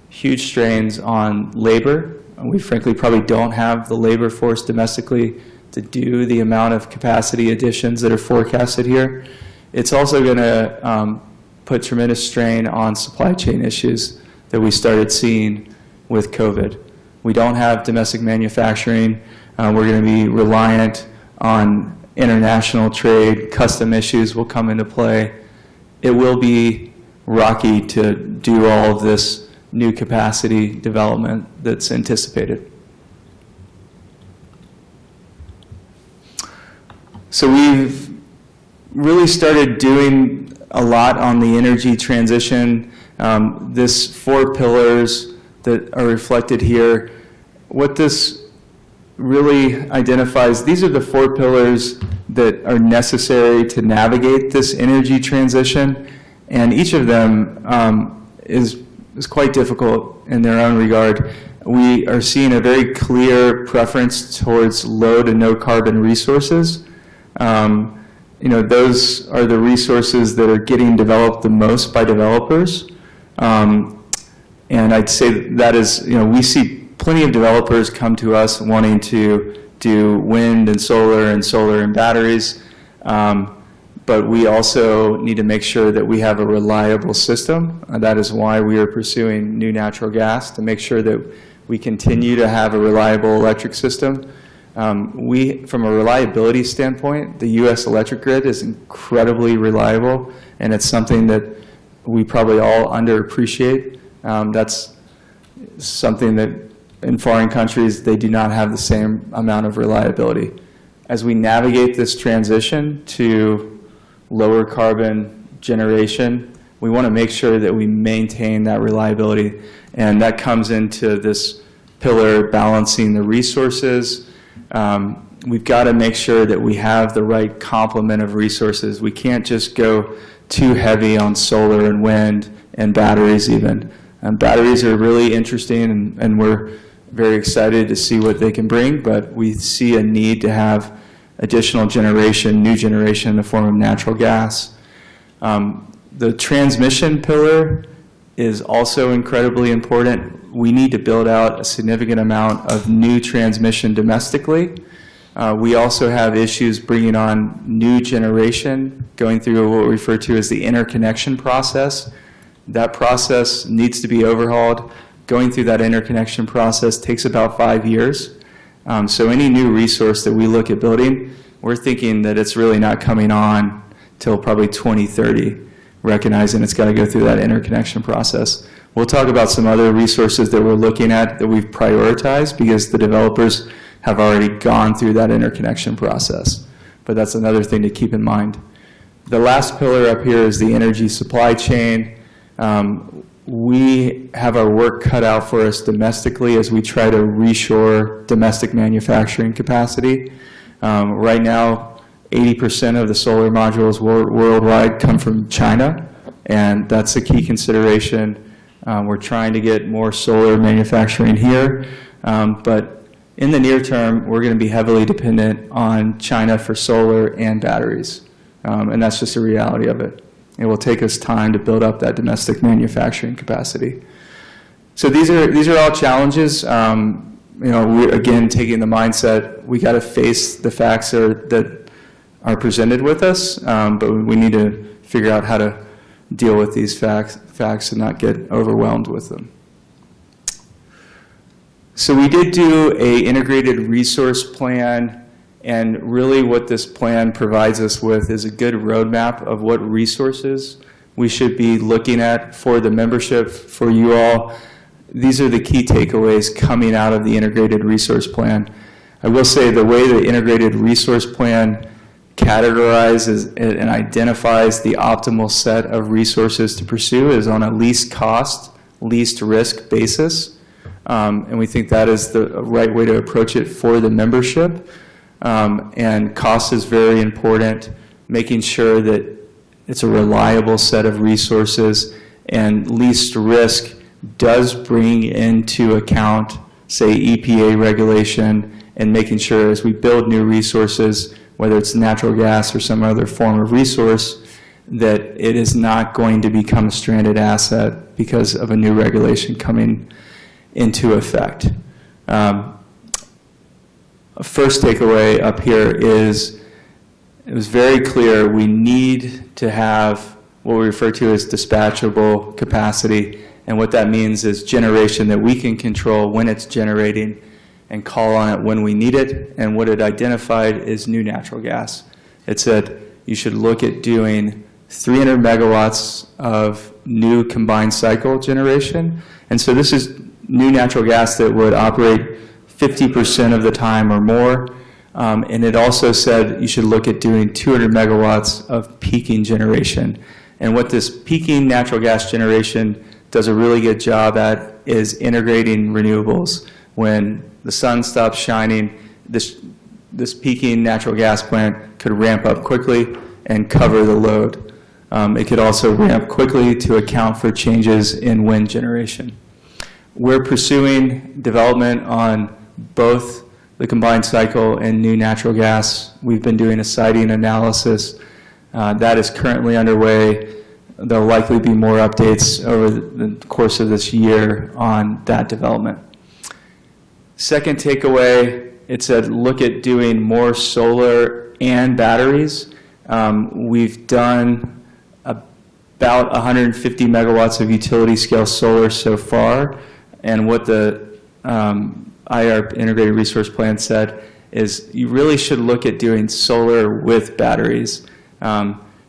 huge strains on labor. We frankly probably don't have the labor force domestically to do the amount of capacity additions that are forecasted here. It's also going to put tremendous strain on supply chain issues that we started seeing with COVID. We don't have domestic manufacturing. We're going to be reliant on international trade. Custom issues will come into play. It will be rocky to do all of this new capacity development that's anticipated. So we've really started doing a lot on the energy transition. This 4 pillars that are reflected here, what this really identifies, these are the 4 pillars that are necessary to navigate this energy transition, and each of them is quite difficult in their own regard. We are seeing a very clear preference towards low to no carbon resources. Those are the resources that are getting developed the most by developers. And I'd say that is, we see plenty of developers come to us wanting to do wind and solar and batteries. But we also need to make sure that we have a reliable system. That is why we are pursuing new natural gas, to make sure that we continue to have a reliable electric system. From a reliability standpoint, the U.S. electric grid is incredibly reliable, and it's something that we probably all underappreciate. That's something that in foreign countries, they do not have the same amount of reliability. As we navigate this transition to lower carbon generation, we want to make sure that we maintain that reliability, and that comes into this pillar, balancing the resources. We've got to make sure that we have the right complement of resources. We can't just go too heavy on solar and wind and batteries even. Batteries are really interesting, and we're very excited to see what they can bring, but we see a need to have additional generation, new generation in the form of natural gas. The transmission pillar is also incredibly important. We need to build out a significant amount of new transmission domestically. We also have issues bringing on new generation, going through what we refer to as the interconnection process. That process needs to be overhauled. Going through that interconnection process takes about 5 years. So any new resource that we look at building, we're thinking that it's really not coming on till probably 2030, recognizing it's got to go through that interconnection process. We'll talk about some other resources that we're looking at that we've prioritized because the developers have already gone through that interconnection process. But that's another thing to keep in mind. The last pillar up here is the energy supply chain. We have our work cut out for us domestically as we try to reshore domestic manufacturing capacity. Right now, 80% of the solar modules worldwide come from China, and that's a key consideration. We're trying to get more solar manufacturing here, but in the near term, we're going to be heavily dependent on China for solar and batteries, and that's just a reality of it. It will take us time to build up that domestic manufacturing capacity. So these are all challenges. We're again taking the mindset we got to face the facts that are presented with us, but we need to figure out how to deal with these facts and not get overwhelmed with them. So we did do a integrated resource plan, and really what this plan provides us with is a good roadmap of what resources we should be looking at for the membership, for you all. These are the key takeaways coming out of the integrated resource plan. I will say the way the integrated resource plan categorizes and identifies the optimal set of resources to pursue is on a least cost, least risk basis. And we think that is the right way to approach it for the membership. And cost is very important, making sure that it's a reliable set of resources, and least risk does bring into account, say, EPA regulation, and making sure as we build new resources, whether it's natural gas or some other form of resource, that it is not going to become a stranded asset because of a new regulation coming into effect. First takeaway up here is it was very clear we need to have what we refer to as dispatchable capacity, and what that means is generation that we can control when it's generating and call on it when we need it, and what it identified is new natural gas. It said you should look at doing 300 megawatts of new combined cycle generation, and so this is new natural gas that would operate 50% of the time or more. And it also said you should look at doing 200 megawatts of peaking generation. And what this peaking natural gas generation does a really good job at is integrating renewables. When the sun stops shining, this peaking natural gas plant could ramp up quickly and cover the load. It could also ramp quickly to account for changes in wind generation. We're pursuing development on both the combined cycle and new natural gas. We've been doing a siting analysis. That is currently underway. There'll likely be more updates over the course of this year on that development. Second takeaway, it said look at doing more solar and batteries. We've done about 150 megawatts of utility scale solar so far, and what the IR Integrated Resource Plan said is you really should look at doing solar with batteries,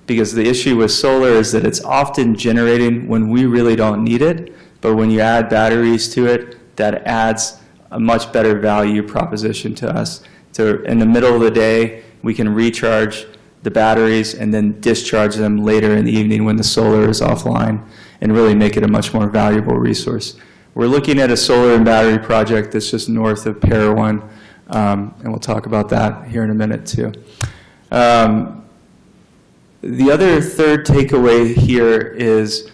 because the issue with solar is that it's often generating when we really don't need it, but when you add batteries to it, that adds a much better value proposition to us. So in the middle of the day, we can recharge the batteries and then discharge them later in the evening when the solar is offline, and really make it a much more valuable resource. We're looking at a solar and battery project that's just north of Parowan, and we'll talk about that here in a minute too. The other third takeaway here is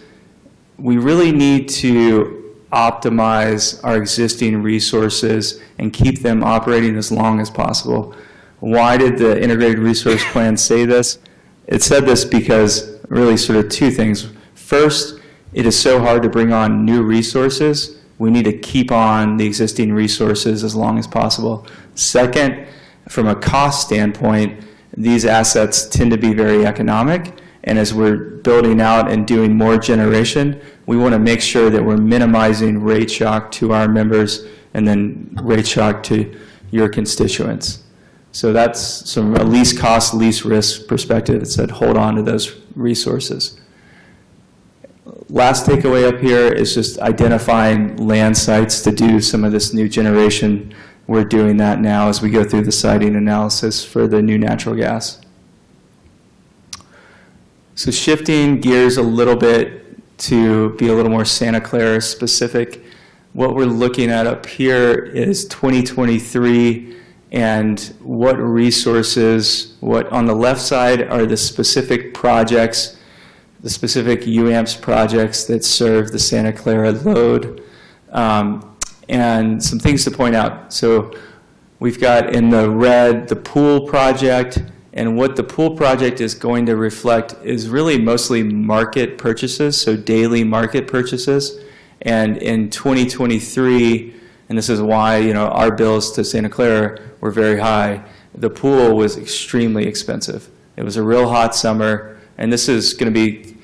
we really need to optimize our existing resources and keep them operating as long as possible. Why did the Integrated Resource Plan say this? It said this because really sort of two things. First, it is so hard to bring on new resources. We need to keep on the existing resources as long as possible. Second, from a cost standpoint, these assets tend to be very economic, and as we're building out and doing more generation, we want to make sure that we're minimizing rate shock to our members and then rate shock to your constituents. So that's from a least cost, least risk perspective. It said hold on to those resources. Last takeaway up here is just identifying land sites to do some of this new generation. We're doing that now as we go through the siting analysis for the new natural gas. So shifting gears a little bit to be a little more Santa Clara specific, what we're looking at up here is 2023 and what resources, what on the left side are the specific projects, the specific UAMPS projects that serve the Santa Clara load. And some things to point out. So we've got in the red the pool project, and what the pool project is going to reflect is really mostly market purchases, so daily market purchases. And in 2023, and this is why our bills to Santa Clara were very high, the pool was extremely expensive. It was a real hot summer, and this is going to be,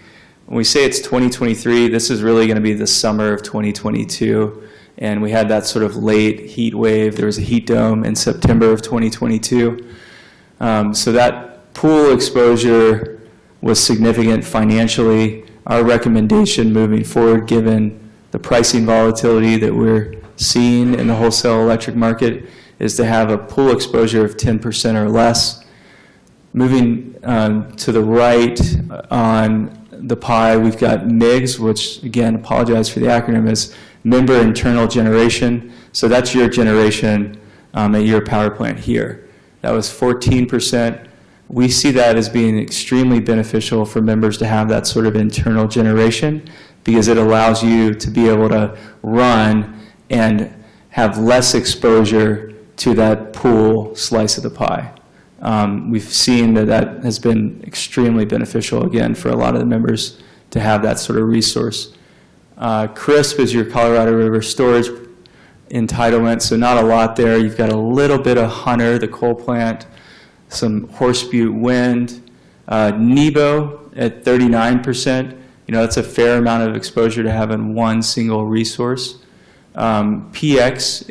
when we say it's 2023, this is really going to be the summer of 2022. And we had that sort of late heat wave. There was a heat dome in September of 2022. So that pool exposure was significant financially. Our recommendation moving forward, given the pricing volatility that we're seeing in the wholesale electric market, is to have a pool exposure of 10% or less. Moving to the right on the pie, we've got MIGS, which, again, apologize for the acronym, is Member Internal Generation. So that's your generation at your power plant here. That was 14%. We see that as being extremely beneficial for members to have that sort of internal generation, because it allows you to be able to run and have less exposure to that pool slice of the pie. We've seen that has been extremely beneficial, again, for a lot of the members to have that sort of resource. CRISP is your Colorado River Storage entitlement, so not a lot there. You've got a little bit of Hunter, the coal plant, some Horse Butte wind. NEBO at 39%, that's a fair amount of exposure to have in one single resource. PX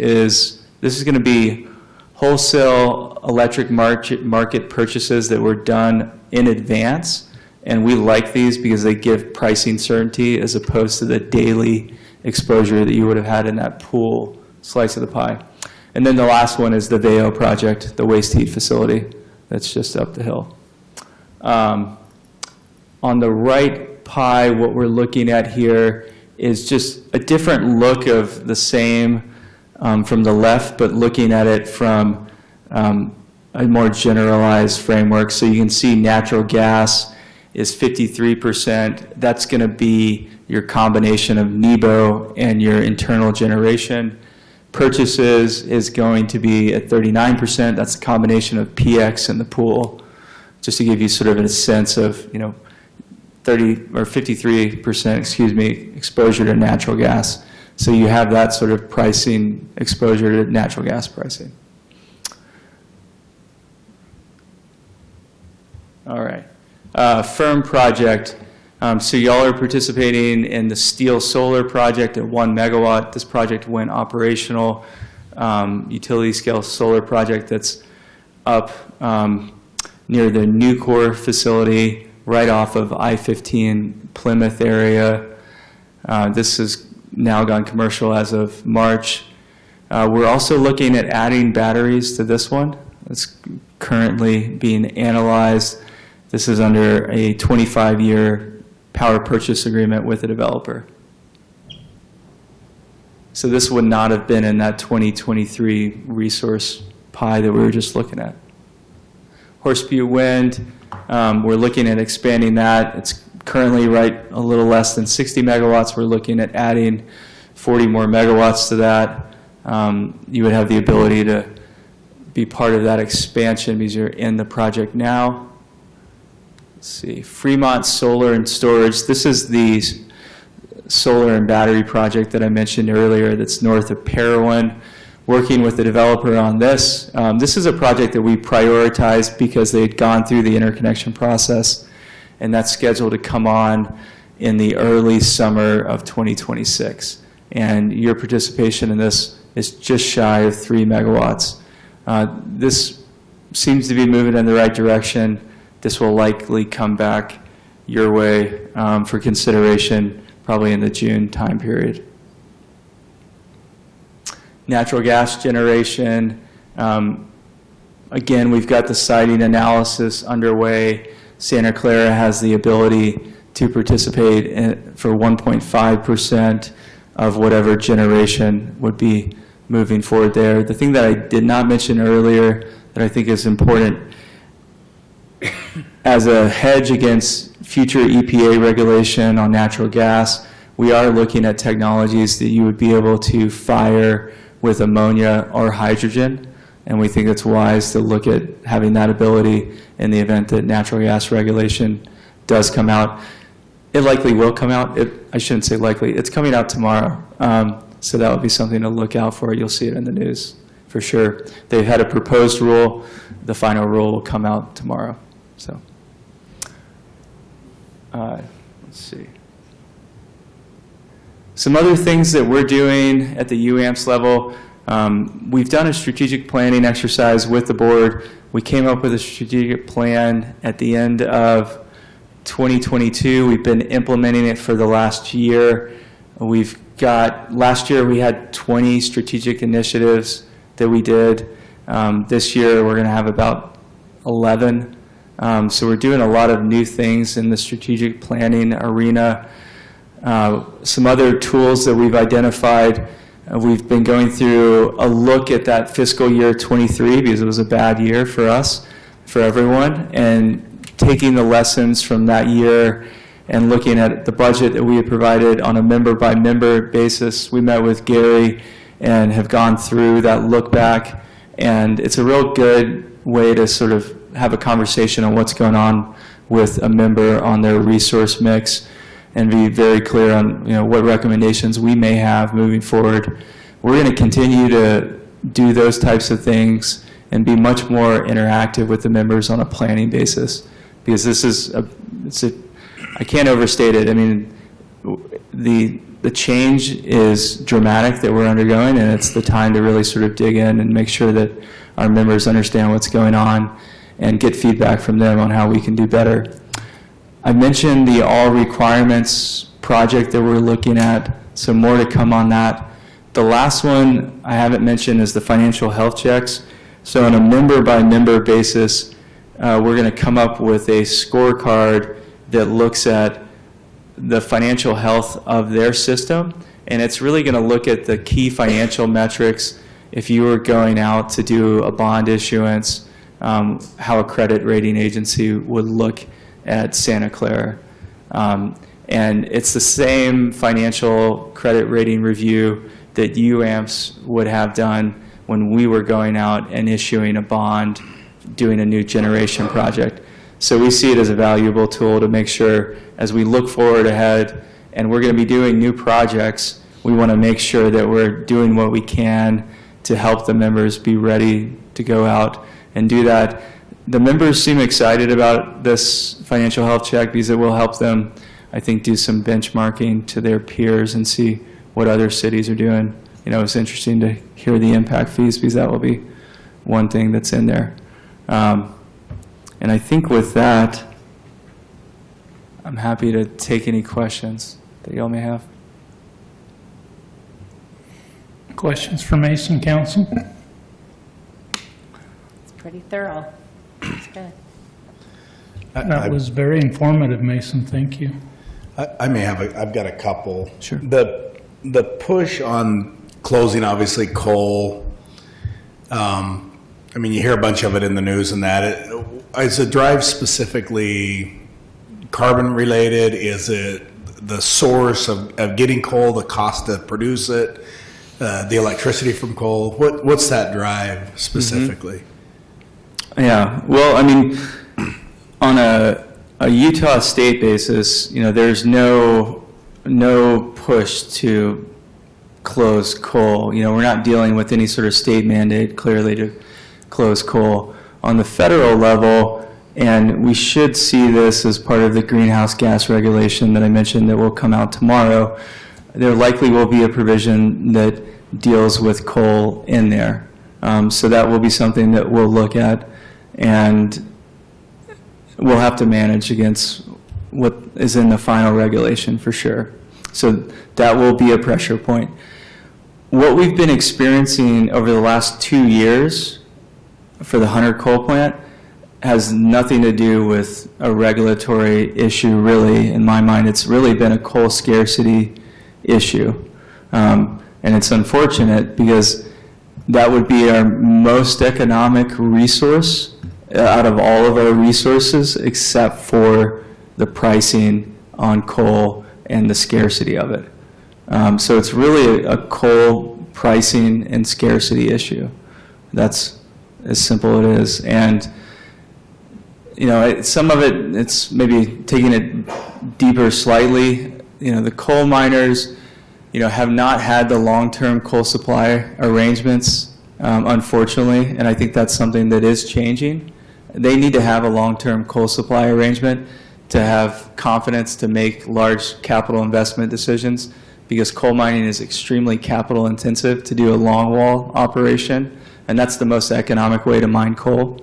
this is going to be wholesale electric market purchases that were done in advance. And we like these because they give pricing certainty as opposed to the daily exposure that you would have had in that pool slice of the pie. And then the last one is the VAO project, the waste heat facility that's just up the hill. On the right pie, what we're looking at here is just a different look of the same from the left, but looking at it from a more generalized framework. So you can see natural gas is 53%. That's going to be your combination of NEBO and your internal generation. Purchases is going to be at 39%. That's a combination of PX and the pool, just to give you sort of a sense of 53%, exposure to natural gas. So you have that sort of pricing exposure to natural gas pricing. All right. Firm project. So y'all are participating in the Steel Solar project at 1 megawatt. This project went operational. Utility scale solar project that's up near the Nucor facility, right off of I-15 Plymouth area. This has now gone commercial as of March. We're also looking at adding batteries to this one. It's currently being analyzed. This is under a 25-year power purchase agreement with the developer. So this would not have been in that 2023 resource pie that we were just looking at. Horse Butte Wind, we're looking at expanding that. It's currently right a little less than 60 megawatts. We're looking at adding 40 more megawatts to that. You would have the ability to be part of that expansion because you're in the project now. Let's see, Fremont Solar and Storage. This is the solar and battery project that I mentioned earlier that's north of Parowan. Working with the developer on this. This is a project that we prioritized because they had gone through the interconnection process, and that's scheduled to come on in the early summer of 2026. And your participation in this is just shy of 3 megawatts. This seems to be moving in the right direction. This will likely come back your way for consideration probably in the June time period. Natural gas generation, again, we've got the siting analysis underway. Santa Clara has the ability to participate for 1.5% of whatever generation would be moving forward there. The thing that I did not mention earlier that I think is important, as a hedge against future EPA regulation on natural gas, we are looking at technologies that you would be able to fire with ammonia or hydrogen, and we think it's wise to look at having that ability in the event that natural gas regulation does come out. It likely will come out. I shouldn't say likely. It's coming out tomorrow, so that would be something to look out for. You'll see it in the news for sure. They've had a proposed rule. The final rule will come out tomorrow. So, let's see. Some other things that we're doing at the UAMPS level, we've done a strategic planning exercise with the board. We came up with a strategic plan at the end of 2022. We've been implementing it for the last year. Last year we had 20 strategic initiatives that we did. This year we're going to have about 11. So we're doing a lot of new things in the strategic planning arena. Some other tools that we've identified, we've been going through a look at that fiscal year 23 because it was a bad year for us, for everyone, and taking the lessons from that year and looking at the budget that we had provided on a member-by-member basis. We met with Gary and have gone through that look back, and it's a real good way to sort of have a conversation on what's going on with a member on their resource mix and be very clear on what recommendations we may have moving forward. We're going to continue to do those types of things and be much more interactive with the members on a planning basis, because this is I can't overstate it. I mean, the change is dramatic that we're undergoing, and it's the time to really sort of dig in and make sure that our members understand what's going on and get feedback from them on how we can do better. I mentioned the all requirements project that we're looking at, so more to come on that. The last one I haven't mentioned is the financial health checks. So on a member-by-member basis, we're going to come up with a scorecard that looks at the financial health of their system, and it's really going to look at the key financial metrics. If you were going out to do a bond issuance, how a credit rating agency would look at Santa Clara. And it's the same financial credit rating review that UAMPS would have done when we were going out and issuing a bond, doing a new generation project. So we see it as a valuable tool to make sure as we look forward ahead and we're going to be doing new projects, we want to make sure that we're doing what we can to help the members be ready to go out and do that. The members seem excited about this financial health check because it will help them, I think, do some benchmarking to their peers and see what other cities are doing. It's interesting to hear the impact fees because that will be one thing that's in there. And I think with that, I'm happy to take any questions that y'all may have. Questions for Mason Council? It's pretty thorough. It's good. That was very informative, Mason. Thank you. I may have I've got a couple. Sure. The push on closing, obviously, coal. I mean, you hear a bunch of it in the news and that. Is the drive specifically carbon related? Is it the source of getting coal, the cost to produce it, the electricity from coal? What's that drive specifically? Yeah, well, I mean, on a Utah state basis, there's no push to close coal. We're not dealing with any sort of state mandate clearly to close coal. On the federal level, and we should see this as part of the greenhouse gas regulation that I mentioned that will come out tomorrow, there likely will be a provision that deals with coal in there. So that will be something that we'll look at, and we'll have to manage against what is in the final regulation for sure. So that will be a pressure point. What we've been experiencing over the last 2 years for the Hunter coal plant has nothing to do with a regulatory issue, really. In my mind, it's really been a coal scarcity issue. And it's unfortunate because that would be our most economic resource out of all of our resources, except for the pricing on coal and the scarcity of it. So it's really a coal pricing and scarcity issue. That's as simple it is. And some of it, it's maybe taking it deeper slightly. The coal miners, have not had the long-term coal supply arrangements, unfortunately, and I think that's something that is changing. They need to have a long-term coal supply arrangement to have confidence to make large capital investment decisions, because coal mining is extremely capital intensive to do a longwall operation, and that's the most economic way to mine coal.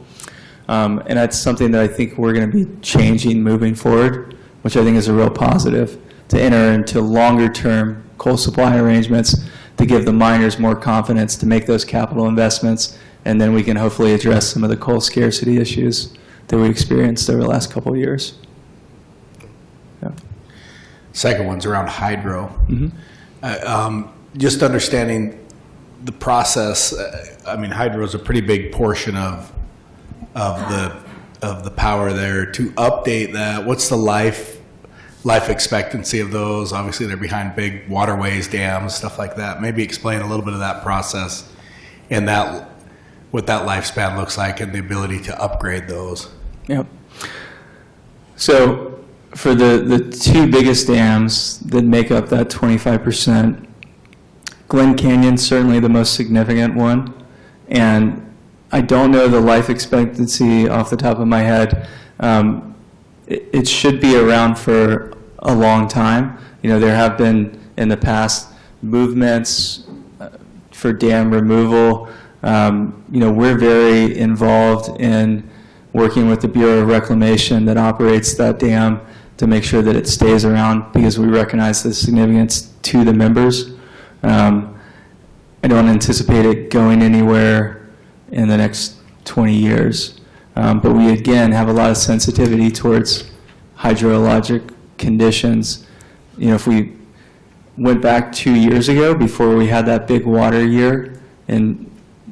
And that's something that I think we're going to be changing moving forward, which I think is a real positive, to enter into longer-term coal supply arrangements to give the miners more confidence to make those capital investments, and then we can hopefully address some of the coal scarcity issues that we experienced over the last couple of years. Yeah. Second one's around hydro. Just understanding the process. I mean, hydro is a pretty big portion of the power there. To update that, what's the life expectancy of those? Obviously, they're behind big waterways, dams, stuff like that. Maybe explain a little bit of that process and what that lifespan looks like and the ability to upgrade those. Yep. So for the two biggest dams that make up that 25%, Glen Canyon's certainly the most significant one, and I don't know the life expectancy off the top of my head. It should be around for a long time. There have been in the past movements for dam removal. We're very involved in working with the Bureau of Reclamation that operates that dam to make sure that it stays around, because we recognize the significance to the members. I don't anticipate it going anywhere in the next 20 years. But we, again, have a lot of sensitivity towards hydrologic conditions. If we went back 2 years ago, before we had that big water year in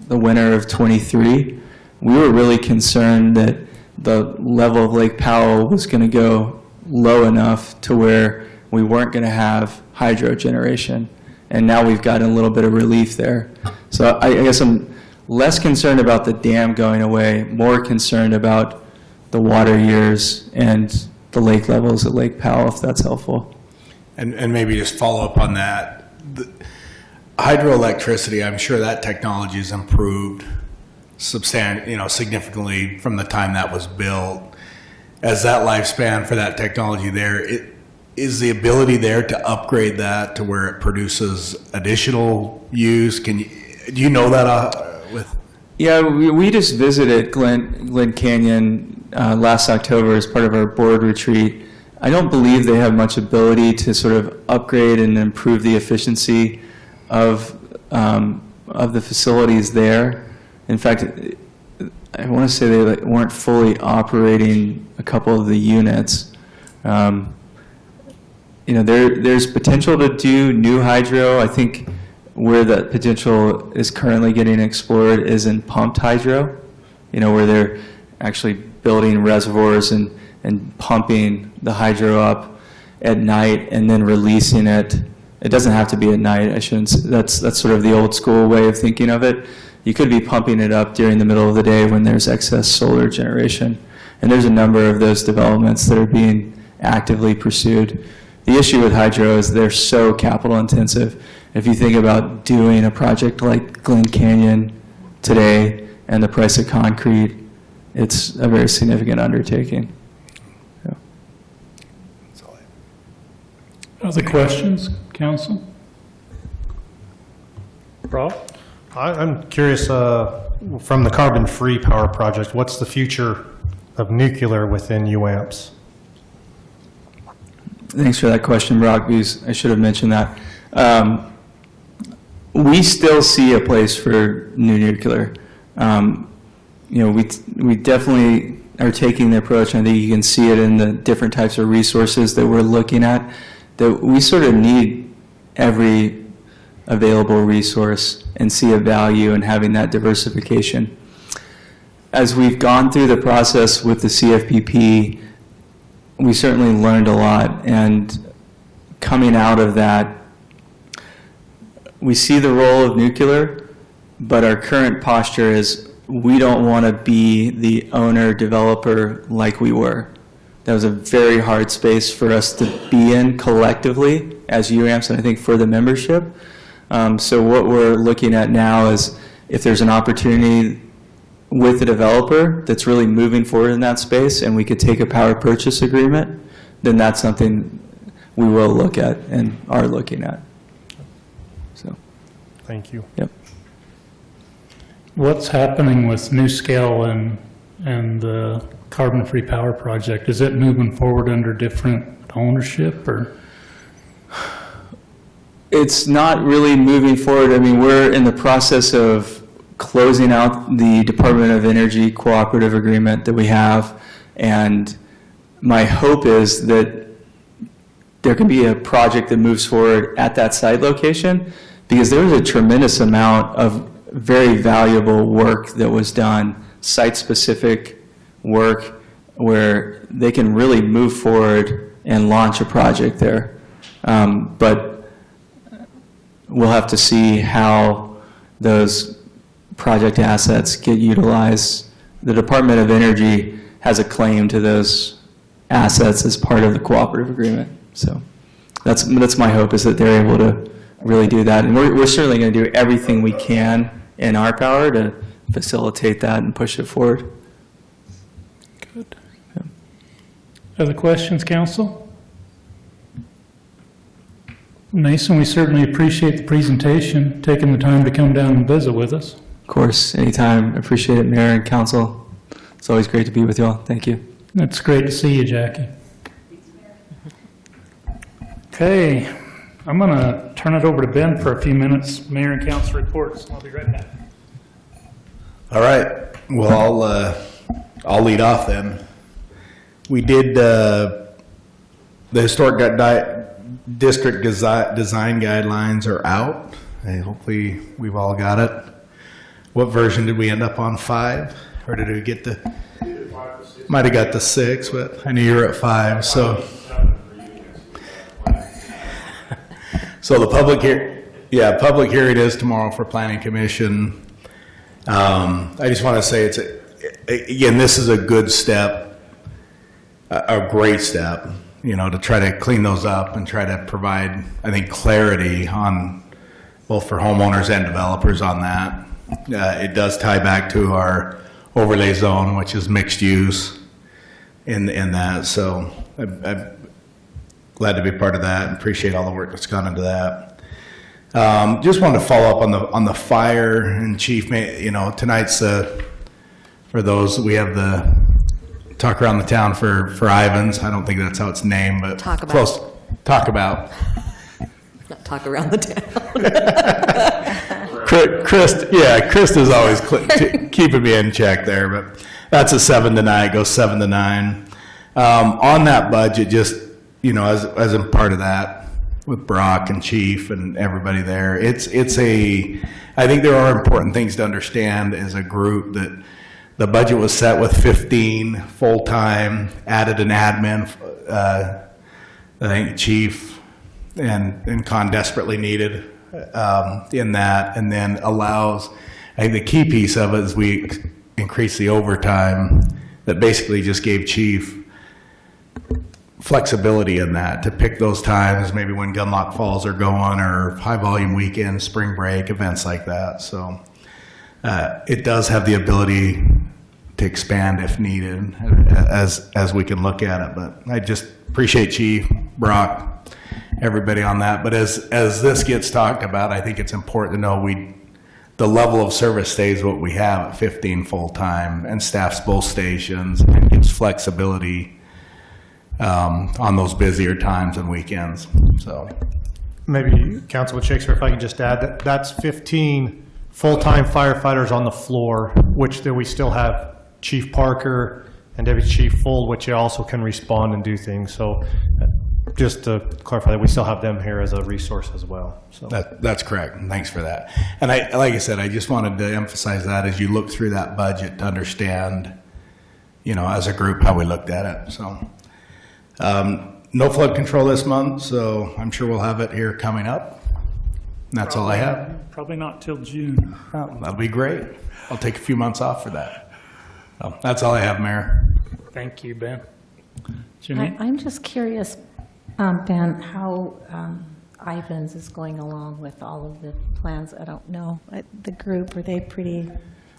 the winter of '23, we were really concerned that the level of Lake Powell was going to go low enough to where we weren't going to have hydro generation. And now we've gotten a little bit of relief there. So I guess I'm less concerned about the dam going away, more concerned about the water years and the lake levels at Lake Powell, if that's helpful. And maybe just follow up on that. The hydroelectricity, I'm sure that technology has improved significantly from the time that was built. As that lifespan for that technology there, is the ability there to upgrade that to where it produces additional use? Do you know that with? Yeah, we just visited Glen Canyon last October as part of our board retreat. I don't believe they have much ability to sort of upgrade and improve the efficiency of of the facilities there. In fact, I want to say they weren't fully operating a couple of the units. There's potential to do new hydro. I think where that potential is currently getting explored is in pumped hydro, where they're actually building reservoirs and pumping the hydro up at night and then releasing it. It doesn't have to be at night. That's sort of the old school way of thinking of it. You could be pumping it up during the middle of the day when there's excess solar generation. And there's a number of those developments that are being actively pursued. The issue with hydro is they're so capital intensive. If you think about doing a project like Glen Canyon today and the price of concrete, it's a very significant undertaking. Yeah. Other questions, council? Rob? I'm curious, from the carbon-free power project, what's the future of nuclear within UAMPS? Thanks for that question, Brock, because I should have mentioned that. We still see a place for new nuclear. We definitely are taking the approach, and I think you can see it in the different types of resources that we're looking at, that we sort of need every available resource and see a value in having that diversification. As we've gone through the process with the CFPP, we certainly learned a lot, and coming out of that, we see the role of nuclear, but our current posture is we don't want to be the owner developer like we were. That was a very hard space for us to be in collectively as UAMPS, and I think for the membership. So what we're looking at now is if there's an opportunity with a developer that's really moving forward in that space and we could take a power purchase agreement, then that's something we will look at and are looking at. So, Thank you. yep. What's happening with NuScale and the carbon-free power project? Is it moving forward under different ownership, or? It's not really moving forward. I mean, we're in the process of closing out the Department of Energy cooperative agreement that we have, and my hope is that there can be a project that moves forward at that site location, because there was a tremendous amount of very valuable work that was done, site-specific work, where they can really move forward and launch a project there. But we'll have to see how those project assets get utilized. The Department of Energy has a claim to those assets as part of the cooperative agreement. So that's my hope, is that they're able to really do that. And we're certainly going to do everything we can in our power to facilitate that and push it forward. Good. Other questions, council? Mason, we certainly appreciate the presentation, taking the time to come down and visit with us. Of course, anytime. Appreciate it, Mayor and Council. It's always great to be with you all. Thank you. It's great to see you, Jackie. Okay, I'm going to turn it over to Ben for a few minutes, Mayor and Council reports. I'll be right back. All right. Well, I'll lead off then. We did the historic district design guidelines are out. Hopefully we've all got it. What version did we end up on? 5? Or did we get the? Might have got the 6, but I knew you were at 5. So the public hearing is tomorrow for Planning Commission. I just want to say again, this is a good step, a great step, to try to clean those up and try to provide, I think, clarity on both for homeowners and developers on that. It does tie back to our overlay zone, which is mixed use in that. So I'm glad to be part of that and appreciate all the work that's gone into that. Just wanted to follow up on the fire, and Chief, tonight's for those, we have the talk around the town for Ivans. I don't think that's how it's named, but Talk about. close. Talk about. Not talk around the town. Krista's always keeping me in check there, but that's a 7 to 9, it goes 7 to 9. On that budget, just, you know, as a part of that, with Brock and Chief and everybody there, I think there are important things to understand as a group, that the budget was set with 15 full-time, added an admin, I think Chief and Con desperately needed in that, and then allows, I think the key piece of it is we increased the overtime that basically just gave Chief flexibility in that to pick those times, maybe when Gunlock Falls are going, or high volume weekends, spring break, events like that. So it does have the ability to expand if needed as we can look at it. But I just appreciate Chief, Brock, everybody on that. But as this gets talked about, I think it's important to know the level of service stays what we have at 15 full-time, and staffs both stations, and gives flexibility on those busier times and weekends. So Maybe Councilman Shakespeare, if I could just add, that's 15 full-time firefighters on the floor, which then we still have Chief Parker and Deputy Chief Fold, which also can respond and do things. So just to clarify that, we still have them here as a resource as well. So that's correct. And thanks for that. And like I said, I just wanted to emphasize that as you look through that budget to understand, you know, as a group, how we looked at it. So no flood control this month, so I'm sure we'll have it here coming up. And that's all I have. Probably not till June. Oh, that'll be great. I'll take a few months off for that. So that's all I have, Mayor. Thank you, Ben. Jimmy? I'm just curious, Ben, how Ivans is going along with all of the plans. I don't know. The group, are they pretty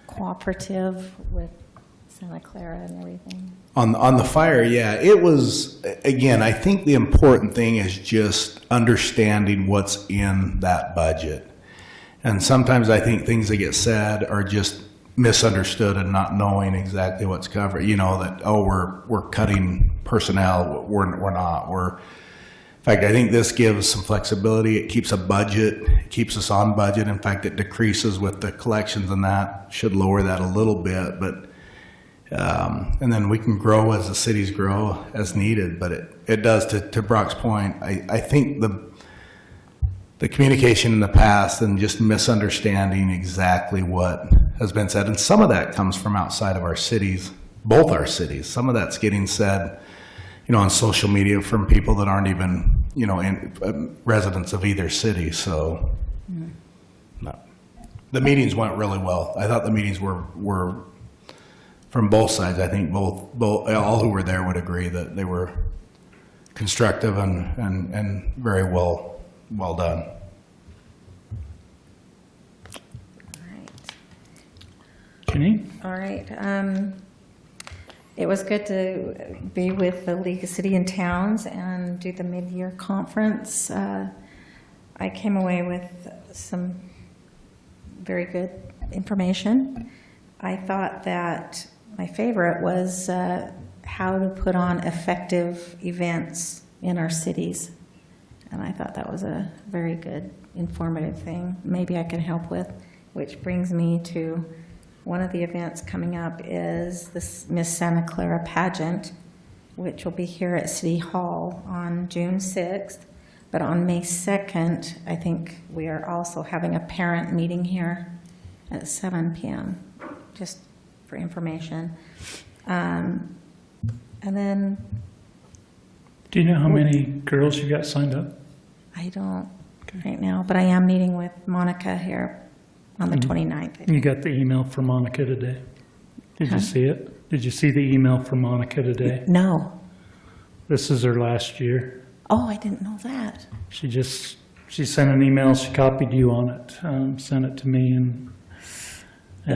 cooperative with Santa Clara and everything? On the fire, yeah, it was, again, I think the important thing is just understanding what's in that budget. And sometimes I think things that get said are just misunderstood and not knowing exactly what's covered. You know, that, oh, we're cutting personnel. We're not. In fact, I think this gives some flexibility. It keeps a budget. It keeps us on budget. In fact, it decreases with the collections, and that should lower that a little bit. But and then we can grow as the cities grow as needed. But it does, to Brock's point, I think the communication in the past and just misunderstanding exactly what has been said. And some of that comes from outside of our cities, both our cities. Some of that's getting said, you know, on social media from people that aren't even, you know, residents of either city. So no. The meetings went really well. I thought the meetings were from both sides. I think both all who were there would agree that they were constructive and very well done. Kenny? All right. It was good to be with the League of City and Towns and do the mid-year conference. I came away with some very good information. I thought that my favorite was how to put on effective events in our cities. And I thought that was a very good, informative thing. Maybe I can help with, which brings me to one of the events coming up is this Miss Santa Clara pageant, which will be here at City Hall on June 6th. But on May 2nd, I think we are also having a parent meeting here at 7 p.m., just for information. And then... Do you know how many girls you got signed up? I don't right now, but I am meeting with Monica here on the 29th. You got the email from Monica today? Did you see it? Did you see the email from Monica today? No. This is her last year. Oh, I didn't know that. She sent an email, she copied you on it, sent it to me, and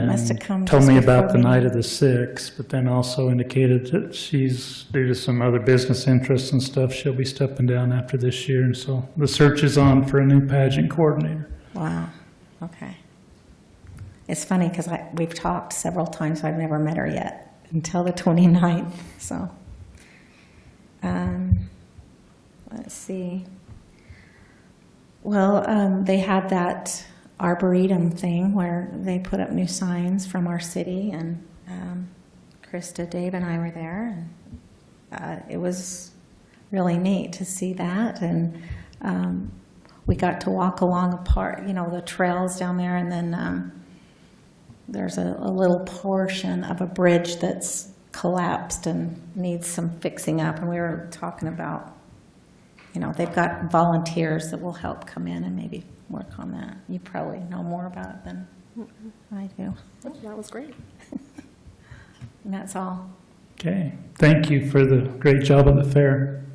must have come told just me before about the me. night of the 6th, but then also indicated that she's, due to some other business interests and stuff, she'll be stepping down after this year, and so the search is on for a new pageant coordinator. Wow. Okay. It's funny because we've talked several times, so I've never met her yet until the 29th. So, let's see. Well, they had that arboretum thing where they put up new signs from our city, and Krista, Dave, and I were there. And it was really neat to see that, and we got to walk along a part, the trails down there, and then there's a little portion of a bridge that's collapsed and needs some fixing up, and we were talking about, they've got volunteers that will help come in and maybe work on that. You probably know more about it than I do. That was great. And that's all. Okay, thank you for the great job at the fair.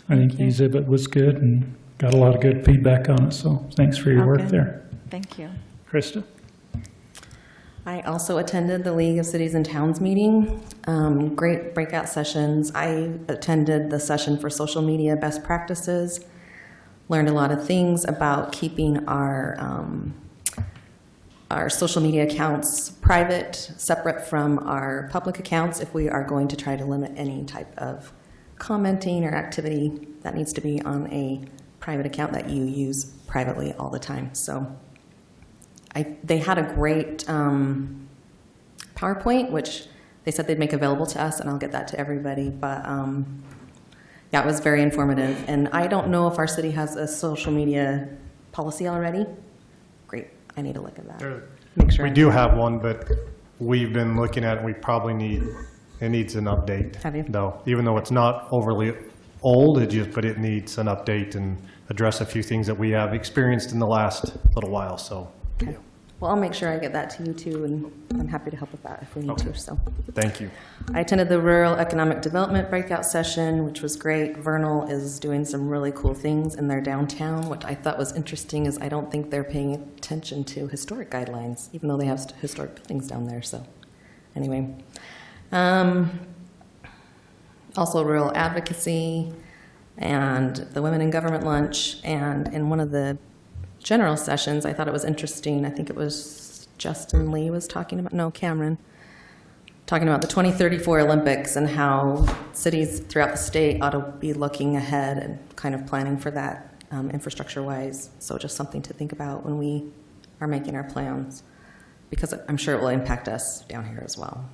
I think the exhibit was good and got a lot of good feedback on it, so thanks for your work Okay. there. Thank you. Krista? I also attended the League of Cities and Towns meeting. Great breakout sessions. I attended the session for social media best practices. Learned a lot of things about keeping our social media accounts private, separate from our public accounts if we are going to try to limit any type of commenting or activity that needs to be on a private account that you use privately all the time. So they had a great PowerPoint, which they said they'd make available to us, and I'll get that to everybody. But yeah, it was very informative. And I don't know if our city has a social media policy already. Great, I need to look at that. Make sure We do have one, but we've been looking at it, we probably it needs an update. Have you? Though, even though it's not overly old, but it needs an update and address a few things that we have experienced in the last little while, so. Okay. Well, I'll make sure I get that to you too, and I'm happy to help with that if we need to. So, Thank you. I attended the Rural Economic Development breakout session, which was great. Vernal is doing some really cool things in their downtown. What I thought was interesting is I don't think they're paying attention to historic guidelines, even though they have historic buildings down there. So, anyway, also rural advocacy and the Women in Government lunch, and in one of the general sessions, I thought it was interesting. I think it was Justin Lee was talking about, no, Cameron, talking about the 2034 Olympics and how cities throughout the state ought to be looking ahead and kind of planning for that infrastructure-wise. So just something to think about when we are making our plans, because I'm sure it will impact us down here as well.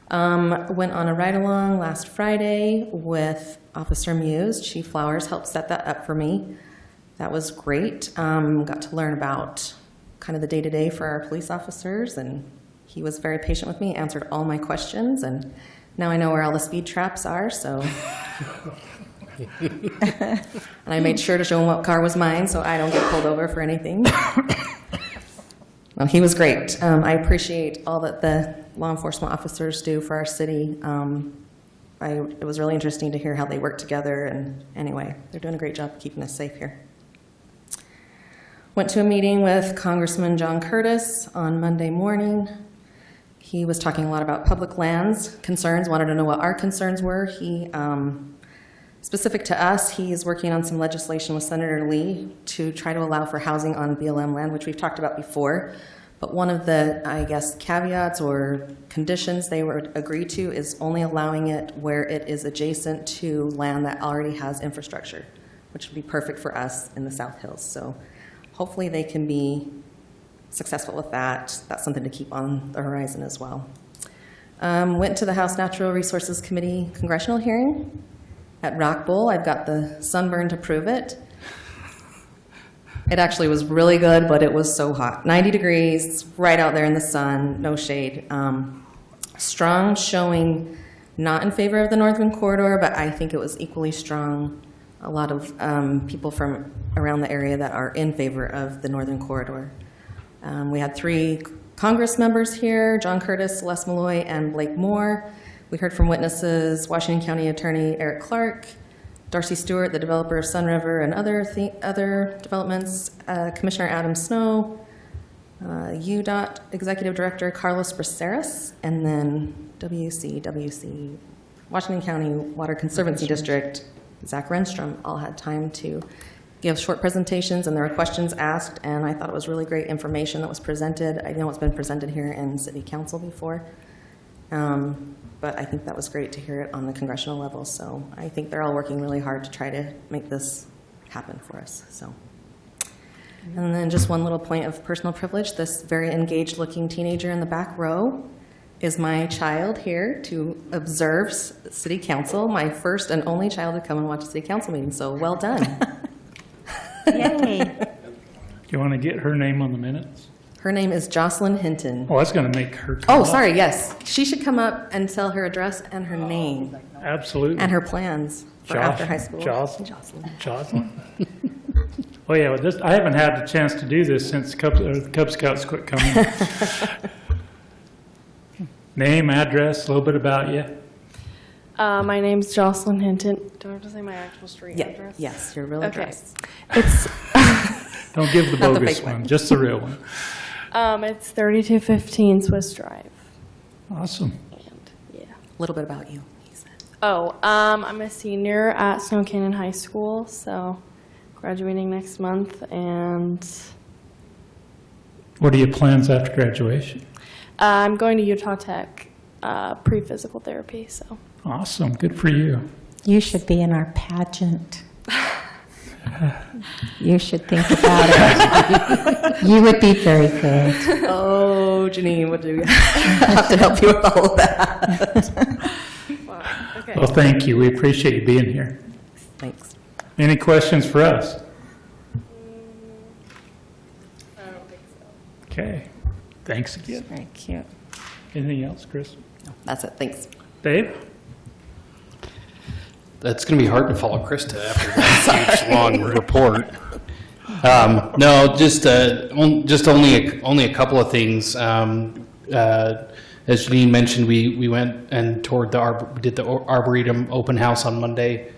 Went on a ride-along last Friday with Officer Muse. Chief Flowers helped set that up for me. That was great. Got to learn about kind of the day-to-day for our police officers, and he was very patient with me, answered all my questions, and now I know where all the speed traps are, so. And I made sure to show him what car was mine so I don't get pulled over for anything. Well, he was great. I appreciate all that the law enforcement officers do for our city. It was really interesting to hear how they work together, and anyway, they're doing a great job keeping us safe here. Went to a meeting with Congressman John Curtis on Monday morning. He was talking a lot about public lands concerns, wanted to know what our concerns were. Specific to us, he is working on some legislation with Senator Lee to try to allow for housing on BLM land, which we've talked about before. But one of the, I guess, caveats or conditions they would agree to is only allowing it where it is adjacent to land that already has infrastructure, which would be perfect for us in the South Hills. So hopefully they can be successful with that. That's something to keep on the horizon as well. Went to the House Natural Resources Committee congressional hearing at Rock Bowl. I've got the sunburn to prove it. It actually was really good, but it was so hot. 90 degrees, right out there in the sun, no shade. Strong showing not in favor of the Northern Corridor, but I think it was equally strong. A lot of people from around the area that are in favor of the Northern Corridor. We had 3 Congress members here, John Curtis, Celeste Malloy, and Blake Moore. We heard from witnesses, Washington County Attorney Eric Clark, Darcy Stewart, the developer of Sun River, and other developments, Commissioner Adam Snow, UDOT Executive Director Carlos Braceras, and then WC, Washington County Water Conservancy District, Zach Renstrom, all had time to give short presentations, and there were questions asked, and I thought it was really great information that was presented. I know it's been presented here in City Council before, but I think that was great to hear it on the congressional level, so I think they're all working really hard to try to make this happen for us. So And then just one little point of personal privilege, this very engaged-looking teenager in the back row is my child here to observe city council, my first and only child to come and watch a city council meeting, so well done. Yay. Do you want to get her name on the minutes? Her name is Jocelyn Hinton. Oh, that's going to make her come Oh, up. sorry, yes. She should come up and tell her address and her name Absolutely. and her plans for after high school. Jocelyn? Jocelyn? Oh, yeah, well, I haven't had the chance to do this since the Cub Scouts quit coming. Name, address, a little bit about you. My name's Jocelyn Hinton. Do I have to say my actual street Yeah, address? yes, your real Okay. address. It's Don't give the Not the bogus fake one, one. just the real one. it's 3215 Swiss Drive. Awesome. And yeah. A little bit about you, he said. Oh, I'm a senior at Snow Canyon High School, so graduating next month, and What are your plans after graduation? I'm going to Utah Tech pre-physical therapy. So Awesome, good for you. You should be in our pageant. You should think about it. You would be very good. Oh, Janine, what do we have to help you with all of that? wow. Okay. Well, thank you, we appreciate you being here. Thanks. Any questions for us? I don't think so. Okay, thanks again. Very cute. Anything else, Chris? No, that's it, thanks. Dave? That's going to be hard to follow Krista after that huge, long report. No, just only a couple of things. As Janine mentioned, we went and toured did the Arboretum open house on Monday.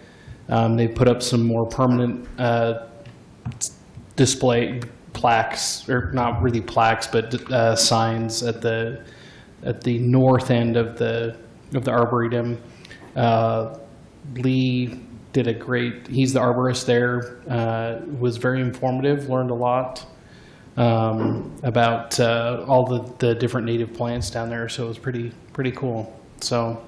They put up some more permanent display plaques, or not really plaques, but signs at the north end of the Arboretum. Lee did a great, he's the arborist there, was very informative, learned a lot about all the different native plants down there, so it was pretty cool. So,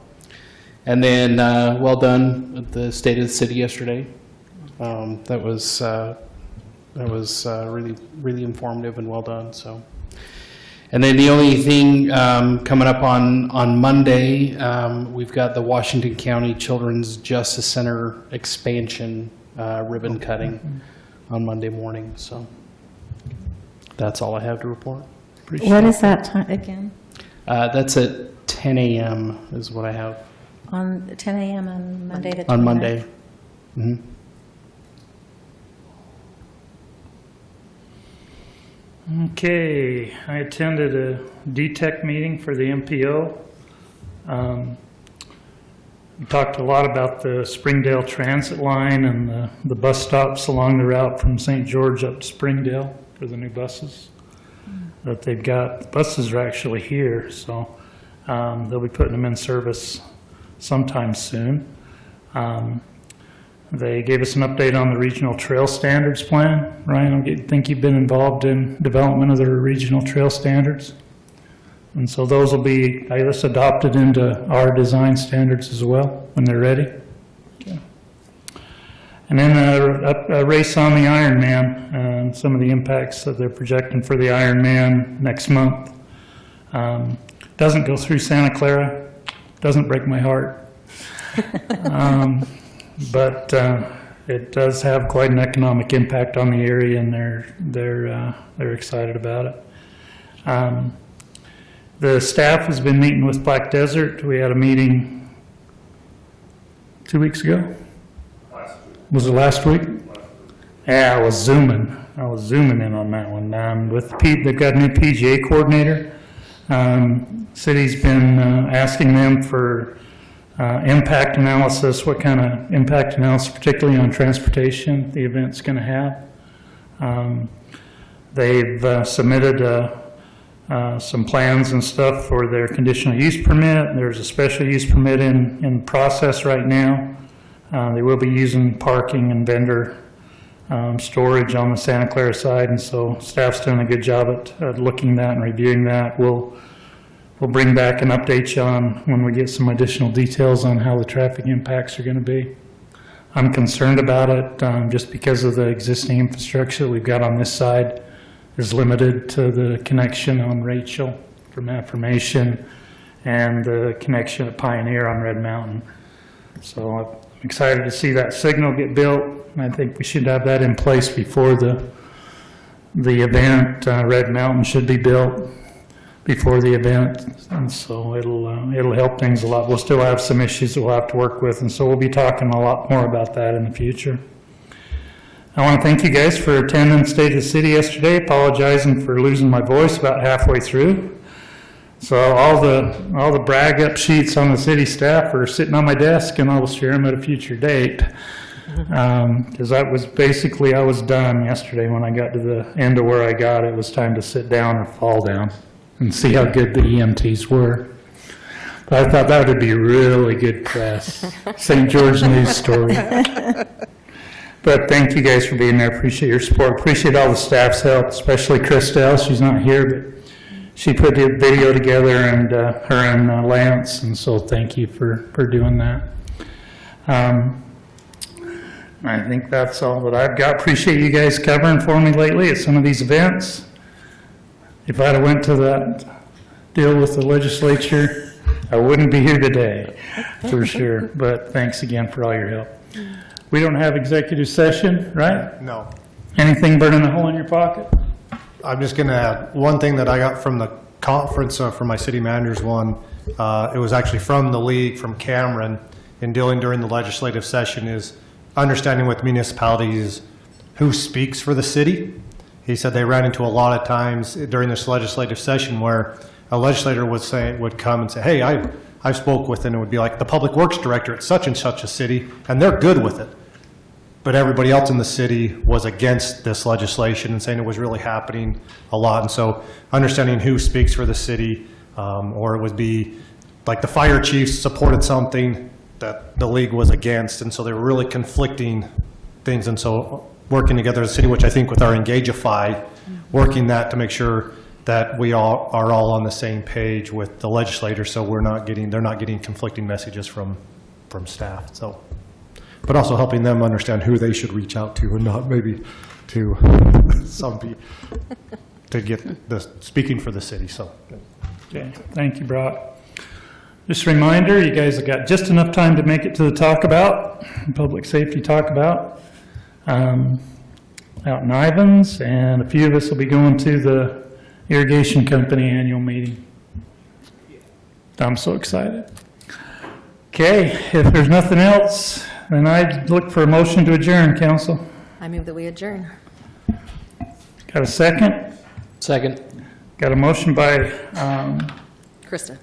and then well done at the State of the City yesterday. That was really informative and well done. So. And then the only thing coming up on Monday, we've got the Washington County Children's Justice Center expansion ribbon cutting on Monday morning. So that's all I have to report. What is that time again? That's at 10 a.m. is what I have. On 10 a.m. on Monday the 29th? On Monday. Mhm. Okay, I attended a DTEC meeting for the MPO. We talked a lot about the Springdale Transit Line and the bus stops along the route from St. George up to Springdale for the new buses that they've got. The buses are actually here, so they'll be putting them in service sometime soon. They gave us an update on the regional trail standards plan. Ryan, I think you've been involved in development of the regional trail standards. And so those will be, I guess, adopted into our design standards as well when they're ready. Okay. And then a race on the Ironman, and some of the impacts that they're projecting for the Ironman next month. Doesn't go through Santa Clara, doesn't break my heart. But it does have quite an economic impact on the area, and they're excited about it. The staff has been meeting with Black Desert. We had a meeting 2 weeks ago. Was it last week? Yeah, I was zooming in on that one. They've got a new PGA coordinator. City's been asking them for impact analysis, what kind of impact analysis, particularly on transportation, the event's going to have. They've submitted some plans and stuff for their conditional use permit. There's a special use permit in process right now. They will be using parking and vendor storage on the Santa Clara side, and so staff's doing a good job at looking at that and reviewing that. We'll bring back and update you on when we get some additional details on how the traffic impacts are going to be. I'm concerned about it just because of the existing infrastructure that we've got on this side is limited to the connection on Rachel from Affirmation and the connection at Pioneer on Red Mountain. So I'm excited to see that signal get built. I think we should have that in place before the event. Red Mountain should be built before the event, and so it'll help things a lot. We'll still have some issues that we'll have to work with, and so we'll be talking a lot more about that in the future. I want to thank you guys for attending State of the City yesterday, apologizing for losing my voice about halfway through. So all the brag up sheets on the city staff are sitting on my desk, and I'll share them at a future date. Because I was done yesterday when I got to the end of where I got. It was time to sit down or fall down and see how good the EMTs were. But I thought that would be really good press. St. George News story. But thank you guys for being there. Appreciate your support. Appreciate all the staff's help, especially Christelle. She's not here, but she put the video together, and her and Lance, and so thank you for doing that. I think that's all that I've got. Appreciate you guys covering for me lately at some of these events. If I'd have went to that deal with the legislature, I wouldn't be here today, for sure. But thanks again for all your help. We don't have executive session, right? No. Anything burning a hole in your pocket? I'm just going to add one thing that I got from the conference from my city manager's one. It was actually from the league, from Cameron, in dealing during the legislative session is understanding with municipalities who speaks for the city. He said they ran into a lot of times during this legislative session where a legislator would come and say, hey, I spoke with, and it would be like the public works director at such and such a city, and they're good with it. But everybody else in the city was against this legislation and saying it was really happening a lot. And so understanding who speaks for the city, or it would be like the fire chiefs supported something that the league was against. And so they were really conflicting things. And so working together as a city, which I think with our Engageify, working that to make sure that we all are all on the same page with the legislators, so they're not getting conflicting messages from staff. So, but also helping them understand who they should reach out to, and not maybe to some people to get the speaking for the city. So, Okay, thank you, Brock. Just a reminder, you guys have got just enough time to make it to the talk about, public safety talk about, out in Ivans, and a few of us will be going to the irrigation company annual meeting. I'm so excited. Okay, if there's nothing else, then I'd look for a motion to adjourn, council. I move that we adjourn. Got a second? Second. Got a motion by Krista.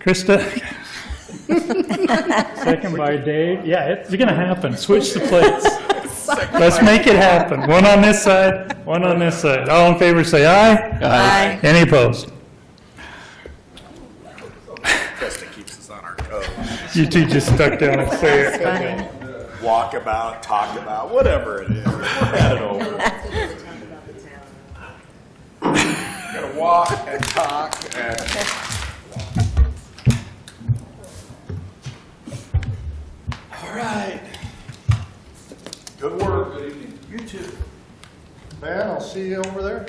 Second by Dave. Yeah, it's going to happen. Switch the plates. Let's make it happen. One on this side, one on this side. All in favor say aye. Aye. Any opposed? Krista keeps us on our toes. You two just stuck down and say it. Funny. Walk about, talk about, whatever it is. We're at it over. Gotta walk and talk and. All right. Good work. Good evening. You too. Ben, I'll see you over there.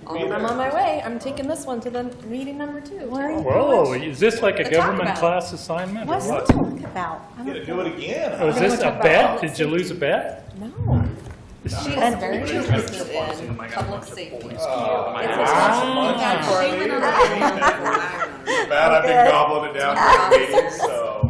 I'm on my way. I'm taking this one to the meeting number 2. Whoa, is this like a Talk government about. Class assignment or What's what? talk about? Gonna do it again. Oh, is this a bet? Did you lose a bet? No. She is very interested in public safety. Bad, I've been gobbling it down for the meeting, so.